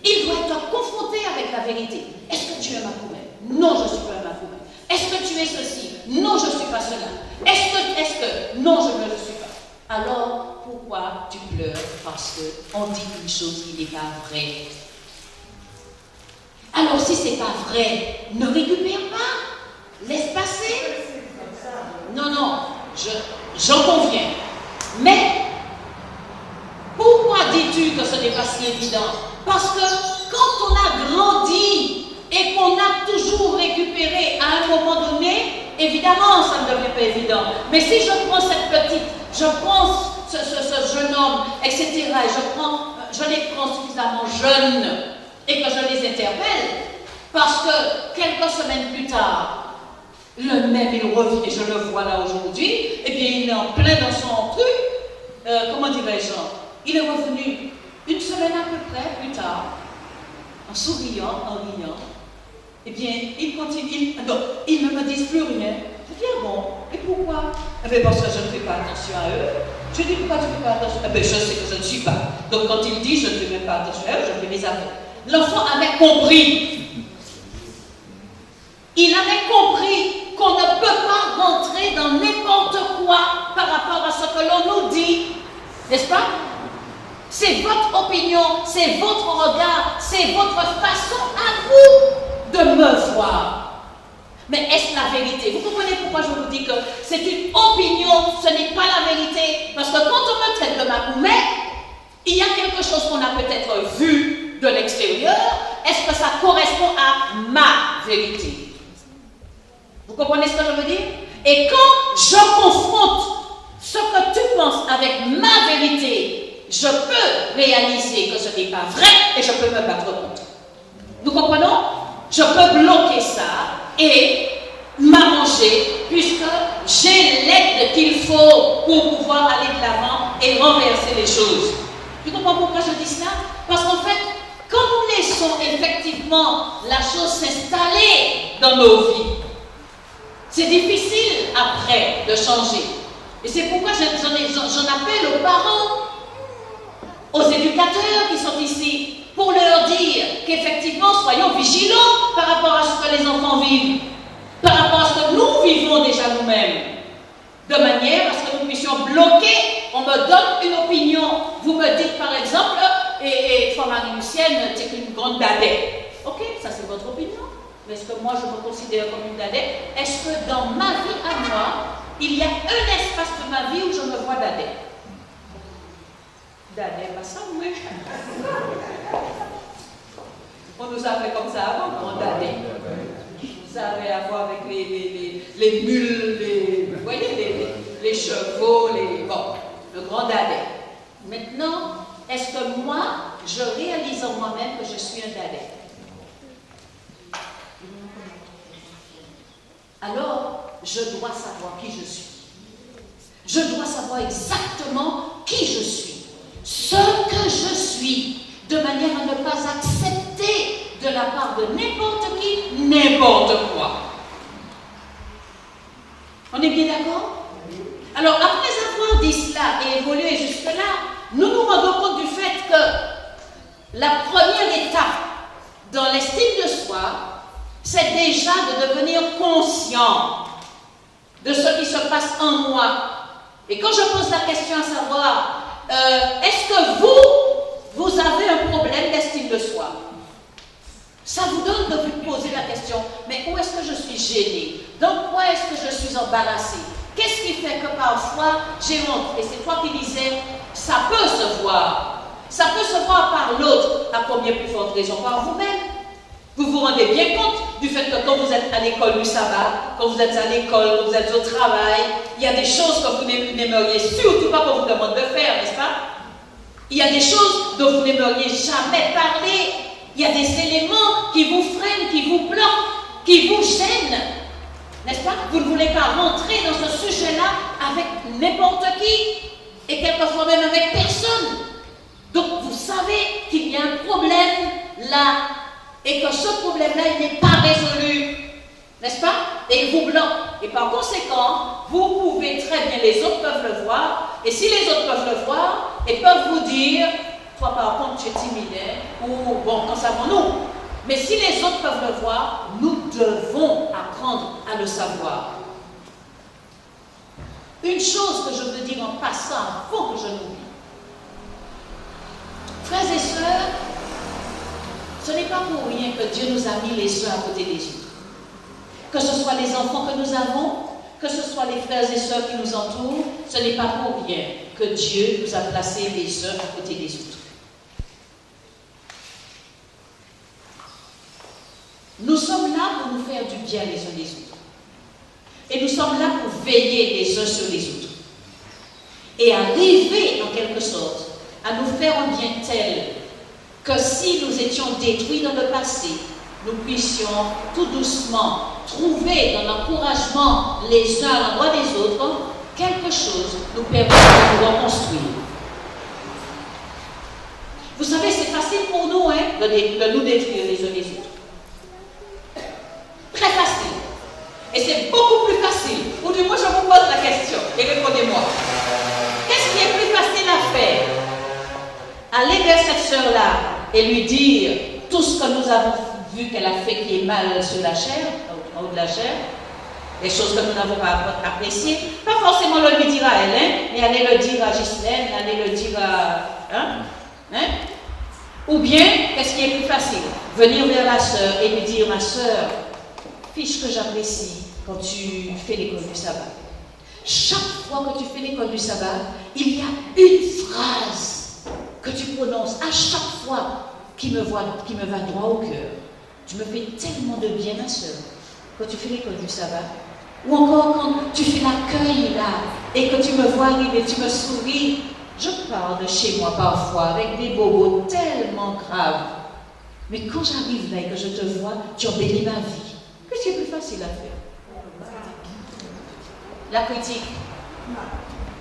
Il doit être confronté avec la vérité. Est-ce que tu es Makoumé? Non, je ne suis pas un Makoumé. Est-ce que tu es ceci? Non, je ne suis pas cela. Est-ce que non, je ne le suis pas. Alors, pourquoi tu pleures? Parce qu'on dit une chose qui n'est pas vraie. Alors, si ce n'est pas vrai, ne récupère pas. Laisse passer. Non, j'en conviens. Mais, pourquoi dis-tu que ce n'est pas si évident? Parce que quand on a grandi et qu'on a toujours récupéré à un moment donné, évidemment, ça ne devient pas évident. Mais si je prends cette petite, je prends ce jeune homme, etc., et je les prends suffisamment jeunes et que je les interpelle, parce que quelques semaines plus tard, le même, il revient, et je le vois là aujourd'hui, eh bien, il est en plein dans son truc, comment dirais-je, il est revenu une semaine à peu près plus tard, en souriant, en riant. Eh bien, il continue, ils ne me disent plus rien. Je dis, ah bon, et pourquoi? Eh bien, parce que je ne fais pas attention à eux. Je dis, pourquoi tu ne fais pas attention? Eh bien, je sais que je ne suis pas. Donc, quand il dit, je ne fais même pas attention à eux, je fais mes affaires. L'enfant avait compris. Il avait compris qu'on ne peut pas rentrer dans n'importe quoi par rapport à ce que l'on nous dit. N'est-ce pas? C'est votre opinion, c'est votre regard, c'est votre façon à vous de me voir. Mais est-ce la vérité? Vous comprenez pourquoi je vous dis que c'est une opinion, ce n'est pas la vérité? Parce que quand on me traite de Makoumé, il y a quelque chose qu'on a peut-être vu de l'extérieur. Est-ce que ça correspond à ma vérité? Vous comprenez ce que je veux dire? Et quand je confronte ce que tu penses avec ma vérité, je peux réaliser que ce n'est pas vrai et je peux me battre contre. Nous comprenons? Je peux bloquer ça et m'arranger puisque j'ai l'aide qu'il faut pour pouvoir aller de l'avant et renverser les choses. Tu comprends pourquoi je dis ça? Parce qu'en fait, quand nous laissons effectivement la chose s'installer dans nos vies, c'est difficile après de changer. Et c'est pourquoi j'en appelle aux parents, aux éducateurs qui sont ici, pour leur dire qu'effectivement, soyons vigilants par rapport à ce que les enfants vivent, par rapport à ce que nous vivons déjà nous-mêmes, de manière à ce que nous puissions bloquer, on me donne une opinion. Vous me dites par exemple, et Frère Marie-Lucienne, c'est une grande dadais. Ok, ça c'est votre opinion. Mais est-ce que moi je me considère comme une dadais? Est-ce que dans ma vie à moi, il y a un espace de ma vie où je me vois dadais? Dadais, pas ça, oui. On nous a fait comme ça avant, on dadais. Ça avait à voir avec les mules, vous voyez, les chevaux, bon, le grand dadais. Maintenant, est-ce que moi, je réalise en moi-même que je suis un dadais? Alors, je dois savoir qui je suis. Je dois savoir exactement qui je suis. Ce que je suis, de manière à ne pas accepter de la part de n'importe qui, n'importe quoi. On est bien d'accord? Alors, après avoir dit cela et évolué jusque-là, nous nous rendons compte du fait que la première étape dans l'estime de soi, c'est déjà de devenir conscient de ce qui se passe en moi. Et quand je pose la question à savoir, est-ce que vous avez un problème d'estime de soi? Ça vous donne de vous poser la question, mais où est-ce que je suis gênée? Dans quoi est-ce que je suis embarrassée? Qu'est-ce qui fait que parfois j'ai honte? Et c'est toi qui disais, ça peut se voir. Ça peut se voir par l'autre, à combien plus forte raison par vous-même. Vous vous rendez bien compte du fait que quand vous êtes à l'école du sabbat, quand vous êtes à l'école, quand vous êtes au travail, il y a des choses que vous n'aimeriez surtout pas qu'on vous demande de faire, n'est-ce pas? Il y a des choses dont vous n'aimeriez jamais parler. Il y a des éléments qui vous freinent, qui vous bloquent, qui vous gênent. N'est-ce pas? Vous ne voulez pas rentrer dans ce sujet-là avec n'importe qui et quelquefois même avec personne. Donc vous savez qu'il y a un problème là et que ce problème-là, il n'est pas résolu. N'est-ce pas? Et il vous bloque. Et par conséquent, vous pouvez très bien, les autres peuvent le voir, et si les autres peuvent le voir, et peuvent vous dire, toi par contre tu es timide, ou bon, qu'en savons-nous? Mais si les autres peuvent le voir, nous devons apprendre à le savoir. Une chose que je veux dire en passant, avant que je l'oublie. Frères et sœurs, ce n'est pas pour rien que Dieu nous a mis les uns à côté des autres. Que ce soit les enfants que nous avons, que ce soit les frères et sœurs qui nous entourent, ce n'est pas pour rien que Dieu nous a placés les uns à côté des autres. Nous sommes là pour nous faire du bien les uns les autres. Et nous sommes là pour veiller les uns sur les autres. Et arriver, en quelque sorte, à nous faire un bien tel que si nous étions détruits dans le passé, nous puissions tout doucement trouver dans l'encouragement les uns à l'endroit des autres quelque chose nous permet de nous reconstruire. Vous savez, c'est facile pour nous de nous détruire les uns les autres. Très facile. Et c'est beaucoup plus facile. Ou du moins, je vous pose la question et répondez-moi. Qu'est-ce qui est plus facile à faire? Aller vers cette sœur-là et lui dire tout ce que nous avons vu qu'elle a fait qui est mal sur la chair, en haut de la chair, les choses que nous n'avons pas appréciées, pas forcément le lui dire à elle, mais aller le dire à Ghislaine, aller le dire à... Ou bien, qu'est-ce qui est plus facile? Venir vers la sœur et lui dire, ma sœur, fiche que j'apprécie quand tu fais l'école du sabbat. Chaque fois que tu fais l'école du sabbat, il y a une phrase que tu prononces à chaque fois qui me va droit au cœur. Tu me fais tellement de bien, ma sœur, quand tu fais l'école du sabbat. Ou encore quand tu fais l'accueil là, et que tu me vois arriver, tu me souris. Je pars de chez moi parfois avec des bobos tellement graves. Mais quand j'arrive là et que je te vois, tu embellis ma vie. Qu'est-ce qui est plus facile à faire? La critique.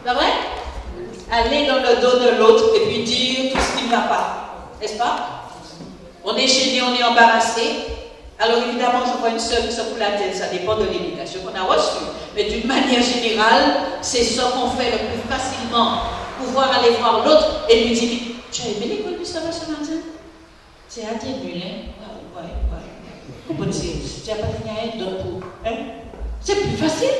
C'est vrai? Aller dans le dos de l'autre et puis dire tout ce qui ne va pas. N'est-ce pas? On est gêné, on est embarrassé. Alors évidemment, je vois une sœur qui se fout la tête, ça dépend de l'éducation qu'on a reçue. Mais d'une manière générale, c'est ce qu'on fait le plus facilement. Pouvoir aller voir l'autre et lui dire, tu as aimé l'école du sabbat ce matin? C'est atténué, hein? Ouais. Comment dire? Tu n'as pas fini à être d'autres pour. C'est plus facile.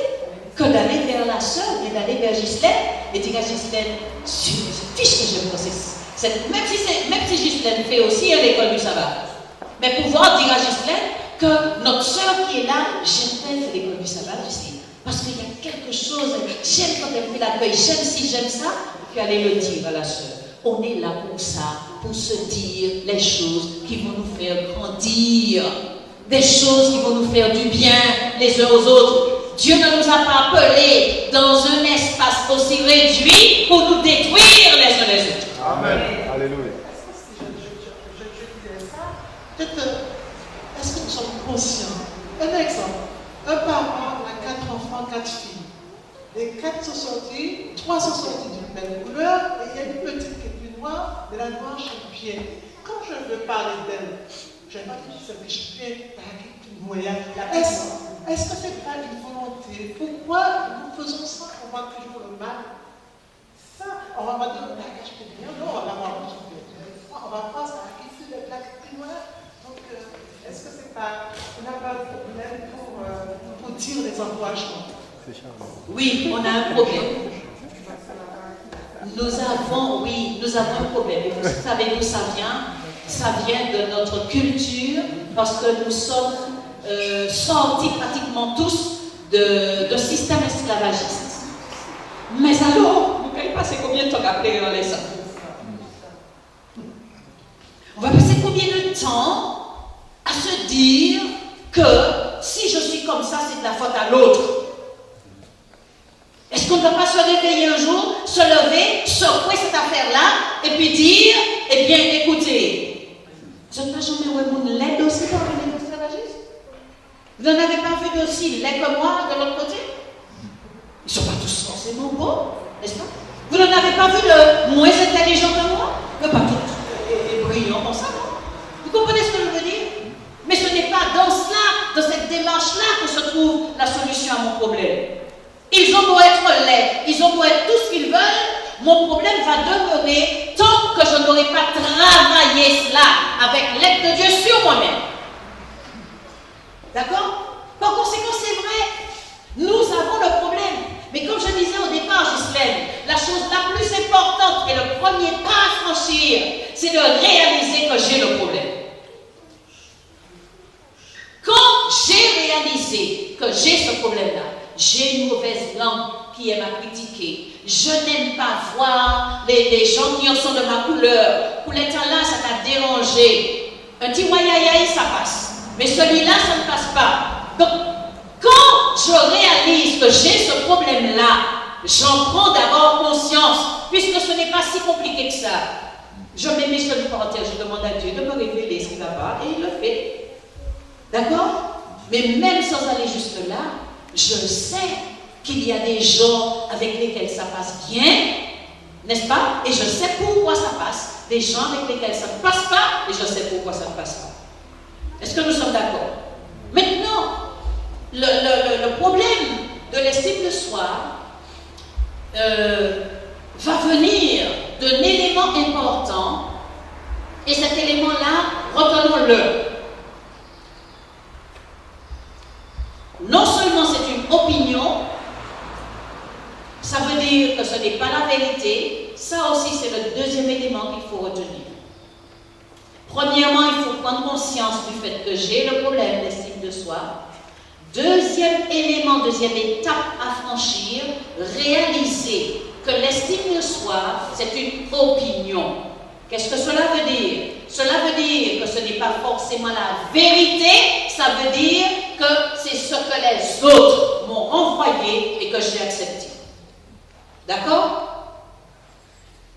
que d'aller vers la sœur, et d'aller vers Ghislaine, et dire à Ghislaine, je fiche que je processe. Même si Ghislaine fait aussi à l'école du sabbat, mais pouvoir dire à Ghislaine que notre sœur qui est là, j'aime faire l'école du sabbat ici. Parce qu'il y a quelque chose, j'aime quand elle fait l'accueil, j'aime ci, j'aime ça, puis aller le dire à la sœur. On est là pour ça, pour se dire les choses qui vont nous faire grandir, des choses qui vont nous faire du bien les uns aux autres. Dieu ne nous a pas appelés dans un espace aussi réduit pour nous détruire les uns les autres. Amen. Alléluia. Est-ce que nous sommes conscients? Un exemple, un parent a 4 enfants, 4 filles. Les 4 sont sortis, 3 sont sortis d'une belle couleur, et il y a une petite qui est plus noire, mais la noire chez bien. Quand je veux parler d'elle, je n'ai pas dit que c'est bien, est-ce que ce n'est pas une volonté? Pourquoi nous faisons ça? On voit toujours le mal. Ça, on va pas dire, je peux bien, non, on va voir le truc. On va pas ça, ici, les plaques plus noires. Donc, est-ce que c'est pas, on n'a pas de problème pour dire les encouragements? Oui, on a un problème. Nous avons un problème. Et vous savez d'où ça vient? Ça vient de notre culture, parce que nous sommes sortis pratiquement tous de système esclavagiste. Mais alors, vous allez passer combien de temps après les ça? On va passer combien de temps à se dire que si je suis comme ça, c'est de la faute à l'autre? Est-ce qu'on ne doit pas se réveiller un jour, se lever, secouer cette affaire-là, et puis dire, eh bien, écoutez, vous n'avez pas jamais vu mon lait aussi dans l'esclavagisme? Vous n'en avez pas vu aussi lait que moi de l'autre côté? Ils ne sont pas tous forcément beaux, n'est-ce pas? Vous n'en avez pas vu de moins intelligents que moi? Mais pas tous brillants comme ça, non? Vous comprenez ce que je veux dire? Mais ce n'est pas dans cela, dans cette démarche-là, que se trouve la solution à mon problème. Ils ont beau être laids, ils ont beau être tout ce qu'ils veulent, mon problème va demeurer tant que je n'aurai pas travaillé cela avec l'aide de Dieu sur moi-même. D'accord? Par conséquent, c'est vrai, nous avons le problème. Mais comme je disais au départ, Ghislaine, la chose la plus importante et le premier pas à franchir, c'est de réaliser que j'ai le problème. Quand j'ai réalisé que j'ai ce problème-là, j'ai une mauvaise langue qui aime à critiquer. Je n'aime pas voir les gens qui en sont de ma couleur. Pour l'état là, ça t'a dérangé. Un petit wayayaï, ça passe. Mais celui-là, ça ne passe pas. Donc, quand je réalise que j'ai ce problème-là, j'en prends d'abord conscience, puisque ce n'est pas si compliqué que ça. Je mets mes sur le parenthèse, je demande à Dieu de me révéler ce qui va pas, et il le fait. D'accord? Mais même sans aller jusque-là, je sais qu'il y a des gens avec lesquels ça passe bien, n'est-ce pas? Et je sais pourquoi ça passe. Des gens avec lesquels ça ne passe pas, et je sais pourquoi ça ne passe pas. Est-ce que nous sommes d'accord? Maintenant, le problème de l'estime de soi va venir d'un élément important, et cet élément-là, retenons-le. Non seulement c'est une opinion, ça veut dire que ce n'est pas la vérité, ça aussi c'est le deuxième élément qu'il faut retenir. Premièrement, il faut prendre conscience du fait que j'ai le problème d'estime de soi. Deuxième élément, deuxième étape à franchir, réaliser que l'estime de soi, c'est une opinion. Qu'est-ce que cela veut dire? Cela veut dire que ce n'est pas forcément la vérité, ça veut dire que c'est ce que les autres m'ont renvoyé et que j'ai accepté. D'accord?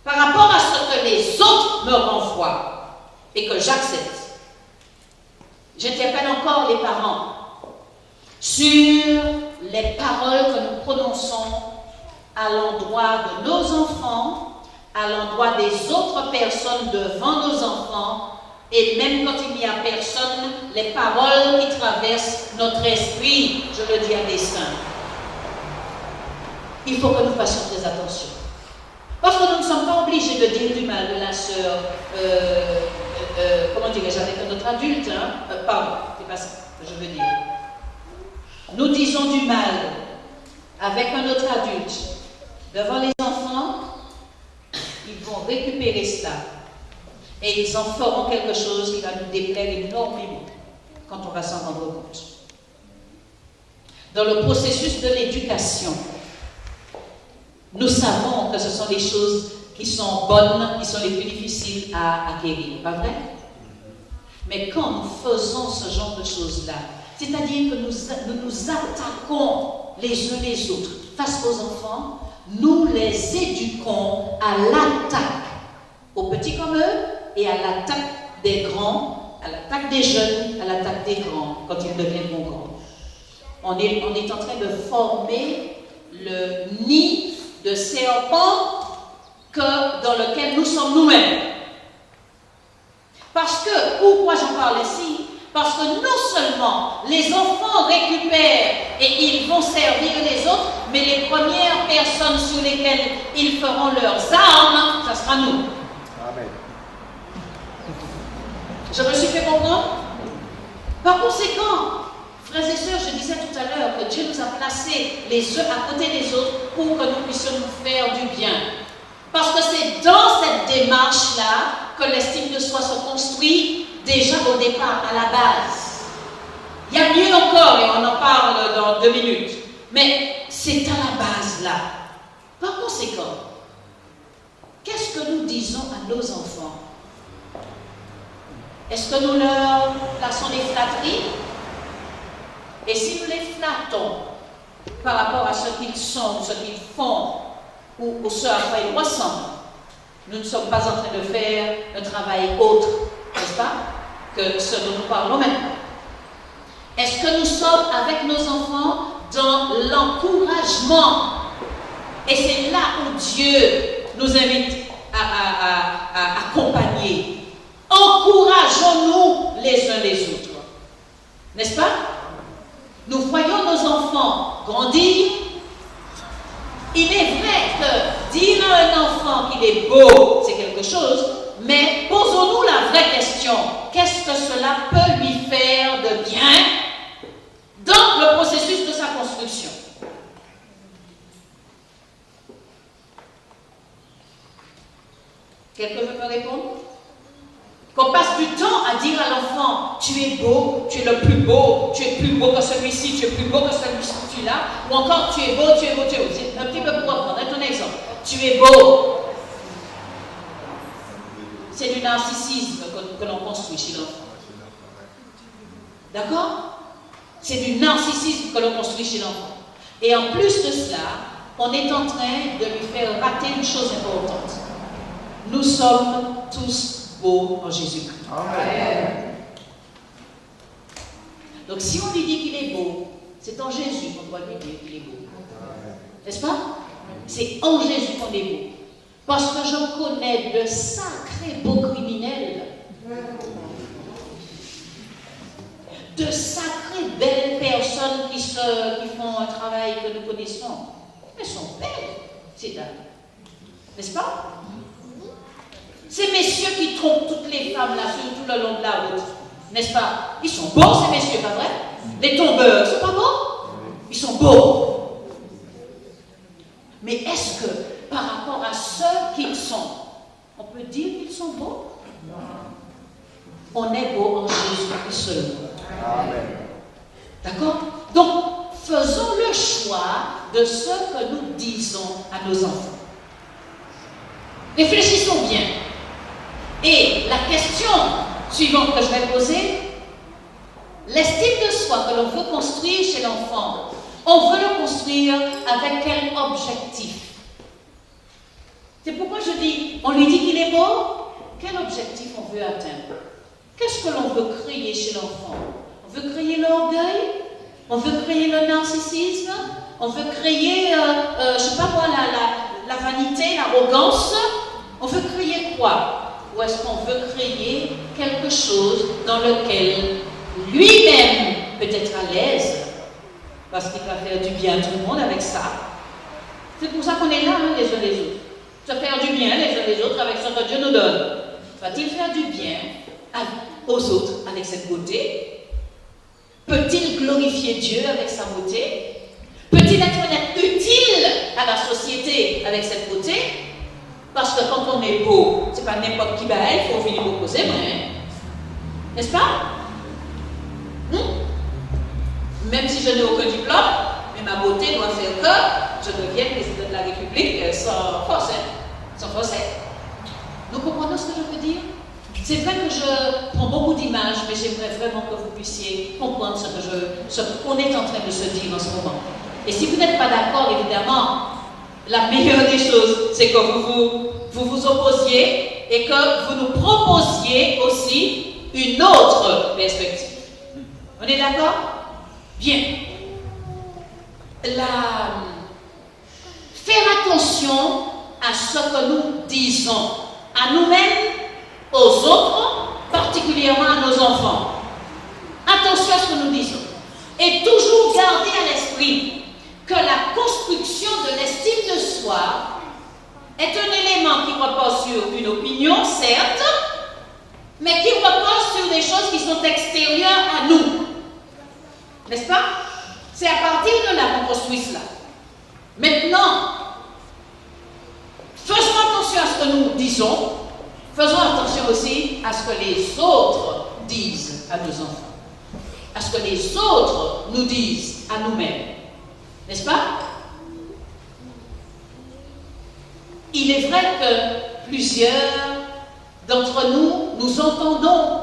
Par rapport à ce que les autres me renvoient et que j'accepte, j'interpelle encore les parents sur les paroles que nous prononçons à l'endroit de nos enfants, à l'endroit des autres personnes devant nos enfants, et même quand il n'y a personne, les paroles qui traversent notre esprit, je le dis à dessein. Il faut que nous fassions très attention. Parce que nous ne sommes pas obligés de dire du mal de la sœur, comment dirais-je, avec un autre adulte, pardon, c'est pas ça que je veux dire. Nous disons du mal avec un autre adulte, devant les enfants, ils vont récupérer cela. Et ils en feront quelque chose qui va nous déplaire énormément quand on va s'en rendre compte. Dans le processus de l'éducation, nous savons que ce sont des choses qui sont bonnes, qui sont les plus difficiles à acquérir, pas vrai? Mais quand nous faisons ce genre de choses-là, c'est-à-dire que nous nous attaquons les uns les autres face aux enfants, nous les éduquons à l'attaque, aux petits comme eux, et à l'attaque des grands, à l'attaque des jeunes, à l'attaque des grands, quand ils deviendront grands. On est en train de former le nid de serpent dans lequel nous sommes nous-mêmes. Parce que, pourquoi j'en parle ici? Parce que non seulement les enfants récupèrent et ils vont servir les autres, mais les premières personnes sur lesquelles ils feront leurs armes, ça sera nous. Amen. Je me suis fait comprendre? Par conséquent, frères et sœurs, je disais tout à l'heure que Dieu nous a placés les uns à côté des autres pour que nous puissions nous faire du bien. Parce que c'est dans cette démarche-là que l'estime de soi se construit déjà au départ, à la base. Il y a mieux encore, et on en parle dans 2 minutes, mais c'est à la base là. Par conséquent, qu'est-ce que nous disons à nos enfants? Est-ce que nous leur plaçons des flatteries? Et si nous les flattons par rapport à ce qu'ils sont, ce qu'ils font, ou ce à quoi ils ressemblent, nous ne sommes pas en train de faire un travail autre, n'est-ce pas, que ce dont nous parlons maintenant. Est-ce que nous sommes avec nos enfants dans l'encouragement? Et c'est là où Dieu nous invite à accompagner. Encourageons-nous les uns les autres. N'est-ce pas? Nous voyons nos enfants grandir. Il est vrai que dire à un enfant qu'il est beau, c'est quelque chose, mais posons-nous la vraie question. Qu'est-ce que cela peut lui faire de bien dans le processus de sa construction? Quelqu'un veut me répondre? Qu'on passe du temps à dire à l'enfant, tu es beau, tu es le plus beau, tu es plus beau que celui-ci, tu es plus beau que celui-là, ou encore tu es beau, tu es beau, tu es beau. C'est un petit peu pour apprendre. Un exemple. Tu es beau. C'est du narcissisme que l'on construit chez l'enfant. D'accord? C'est du narcissisme que l'on construit chez l'enfant. Et en plus de cela, on est en train de lui faire rater une chose importante. Nous sommes tous beau en Jésus-Christ. Donc si on lui dit qu'il est beau, c'est en Jésus qu'on doit lui dire qu'il est beau. N'est-ce pas? C'est en Jésus qu'on est beau. Parce que je connais de sacrés beaux criminels, de sacrées belles personnes qui font un travail que nous connaissons. Elles sont belles, ces dames. N'est-ce pas? Ces messieurs qui trompent toutes les femmes là, tout le long de la route, n'est-ce pas? Ils sont beaux, ces messieurs, pas vrai? Les tombeurs, c'est pas beau? Ils sont beaux. Mais est-ce que, par rapport à ceux qu'ils sont, on peut dire qu'ils sont beaux? On est beau en Jésus-Christ seulement. Amen. D'accord? Donc, faisons le choix de ce que nous disons à nos enfants. Réfléchissons bien. Et la question suivante que je vais poser, l'estime de soi que l'on veut construire chez l'enfant, on veut le construire avec quel objectif? C'est pourquoi je dis, on lui dit qu'il est beau, quel objectif on veut atteindre? Qu'est-ce que l'on veut créer chez l'enfant? On veut créer l'orgueil? On veut créer le narcissisme? On veut créer, je ne sais pas moi, la vanité, l'arrogance? On veut créer quoi? Ou est-ce qu'on veut créer quelque chose dans lequel lui-même peut être à l'aise, parce qu'il va faire du bien à tout le monde avec ça? C'est pour ça qu'on est là, hein, les uns les autres. Se faire du bien les uns les autres avec ce que Dieu nous donne. Va-t-il faire du bien aux autres avec cette beauté? Peut-il glorifier Dieu avec sa beauté? Peut-il être utile à la société avec cette beauté? Parce que quand on est beau, c'est pas n'importe qui baille, il faut finir pour poser, n'est-ce pas? Même si je n'ai aucun diplôme, mais ma beauté doit faire que je devienne président de la République sans forcer. Nous comprenons ce que je veux dire? C'est vrai que je prends beaucoup d'images, mais j'aimerais vraiment que vous puissiez comprendre ce qu'on est en train de se dire en ce moment. Et si vous n'êtes pas d'accord, évidemment, la meilleure des choses, c'est que vous opposiez et que vous nous proposiez aussi une autre perspective. On est d'accord? Bien. Faire attention à ce que nous disons, à nous-mêmes, aux autres, particulièrement à nos enfants. Attention à ce que nous disons. Et toujours garder à l'esprit que la construction de l'estime de soi est un élément qui repose sur une opinion, certes, mais qui repose sur des choses qui sont extérieures à nous. N'est-ce pas? C'est à partir de là qu'on construit cela. Maintenant, faisons attention à ce que nous disons, faisons attention aussi à ce que les autres disent à nos enfants, à ce que les autres nous disent à nous-mêmes. N'est-ce pas? Il est vrai que plusieurs d'entre nous entendons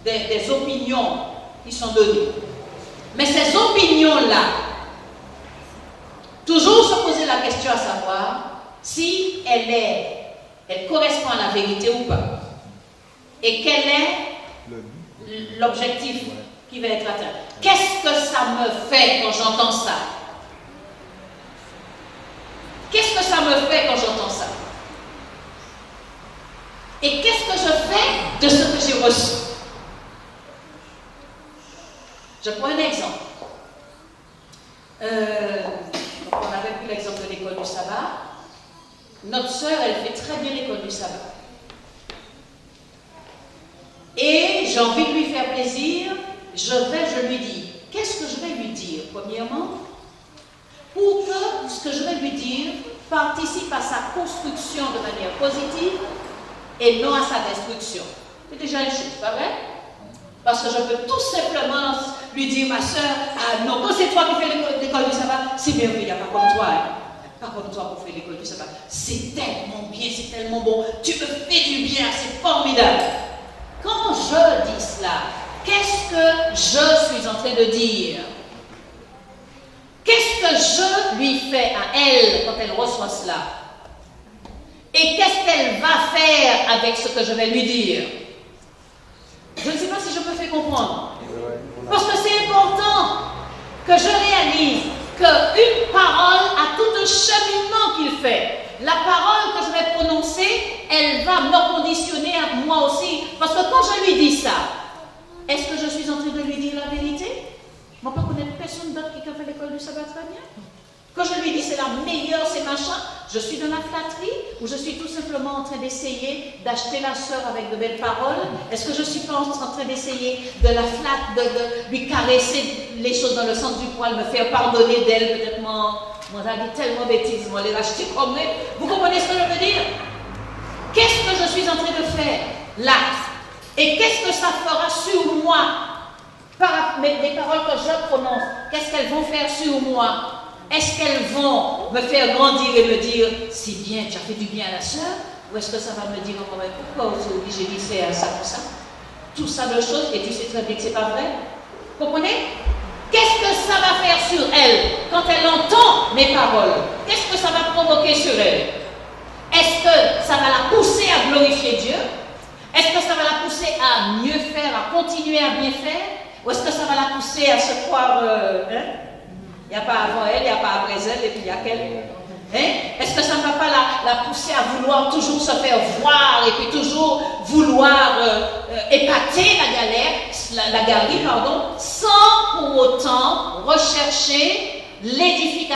des opinions qui sont données. Mais ces opinions-là, toujours se poser la question à savoir si elle correspond à la vérité ou pas. Et quel est l'objectif qui va être atteint. Qu'est-ce que ça me fait quand j'entends ça? Qu'est-ce que ça me fait quand j'entends ça? Et qu'est-ce que je fais de ce que j'ai reçu? Je prends un exemple. On avait pris l'exemple de l'école du sabbat. Notre sœur, elle fait très bien l'école du sabbat. Et j'ai envie de lui faire plaisir. Je lui dis, qu'est-ce que je vais lui dire, premièrement, pour que ce que je vais lui dire participe à sa construction de manière positive et non à sa destruction. C'est déjà une chose, pas vrai? Parce que je peux tout simplement lui dire, ma soeur, ah non, quand c'est toi qui fais l'école du sabbat, c'est merveilleux, il n'y a pas comme toi. Hein? Pas comme toi pour faire l'école du sabbat. C'est tellement bien, c'est tellement bon. Tu me fais du bien, c'est formidable. Quand je dis cela, qu'est-ce que je suis en train de dire? Qu'est-ce que je lui fais à elle quand elle reçoit cela? Et qu'est-ce qu'elle va faire avec ce que je vais lui dire? Je ne sais pas si je me fais comprendre. Parce que c'est important que je réalise qu'une parole a tout un cheminement qu'il fait. La parole que je vais prononcer, elle va me conditionner à moi aussi. Parce que quand je lui dis ça, est-ce que je suis en train de lui dire la vérité? Je ne peux pas connaître personne d'autre qui a fait l'école du sabbat très bien. Quand je lui dis c'est la meilleure, c'est machin, je suis dans la flatterie ou je suis tout simplement en train d'essayer d'acheter la sœur avec de belles paroles? Est-ce que je suis pas en train d'essayer de la flatter, de lui caresser les choses dans le sens du poil, me faire pardonner d'elle, peut-être moi j'ai dit tellement bêtises, moi les racheter comme elle. Vous comprenez ce que je veux dire? Qu'est-ce que je suis en train de faire là? Et qu'est-ce que ça fera sur moi? Par les paroles que je prononce, qu'est-ce qu'elles vont faire sur moi? Est-ce qu'elles vont me faire grandir et me dire, c'est bien, tu as fait du bien à la sœur? Ou est-ce que ça va me dire, pourquoi vous êtes obligé de faire ça, tout ça? Tout ça de choses, et tu sais très bien que ce n'est pas vrai. Vous comprenez? Qu'est-ce que ça va faire sur elle quand elle entend mes paroles? Qu'est-ce que ça va provoquer sur elle? Est-ce que ça va la pousser à glorifier Dieu? Est-ce que ça va la pousser à mieux faire, à continuer à bien faire? Ou est-ce que ça va la pousser à se croire, il n'y a pas avant elle, il n'y a pas après elle, et puis il y a qu'elle. Est-ce que ça ne va pas la pousser à vouloir toujours se faire voir et puis toujours vouloir épater la galerie, sans pour autant rechercher l'édification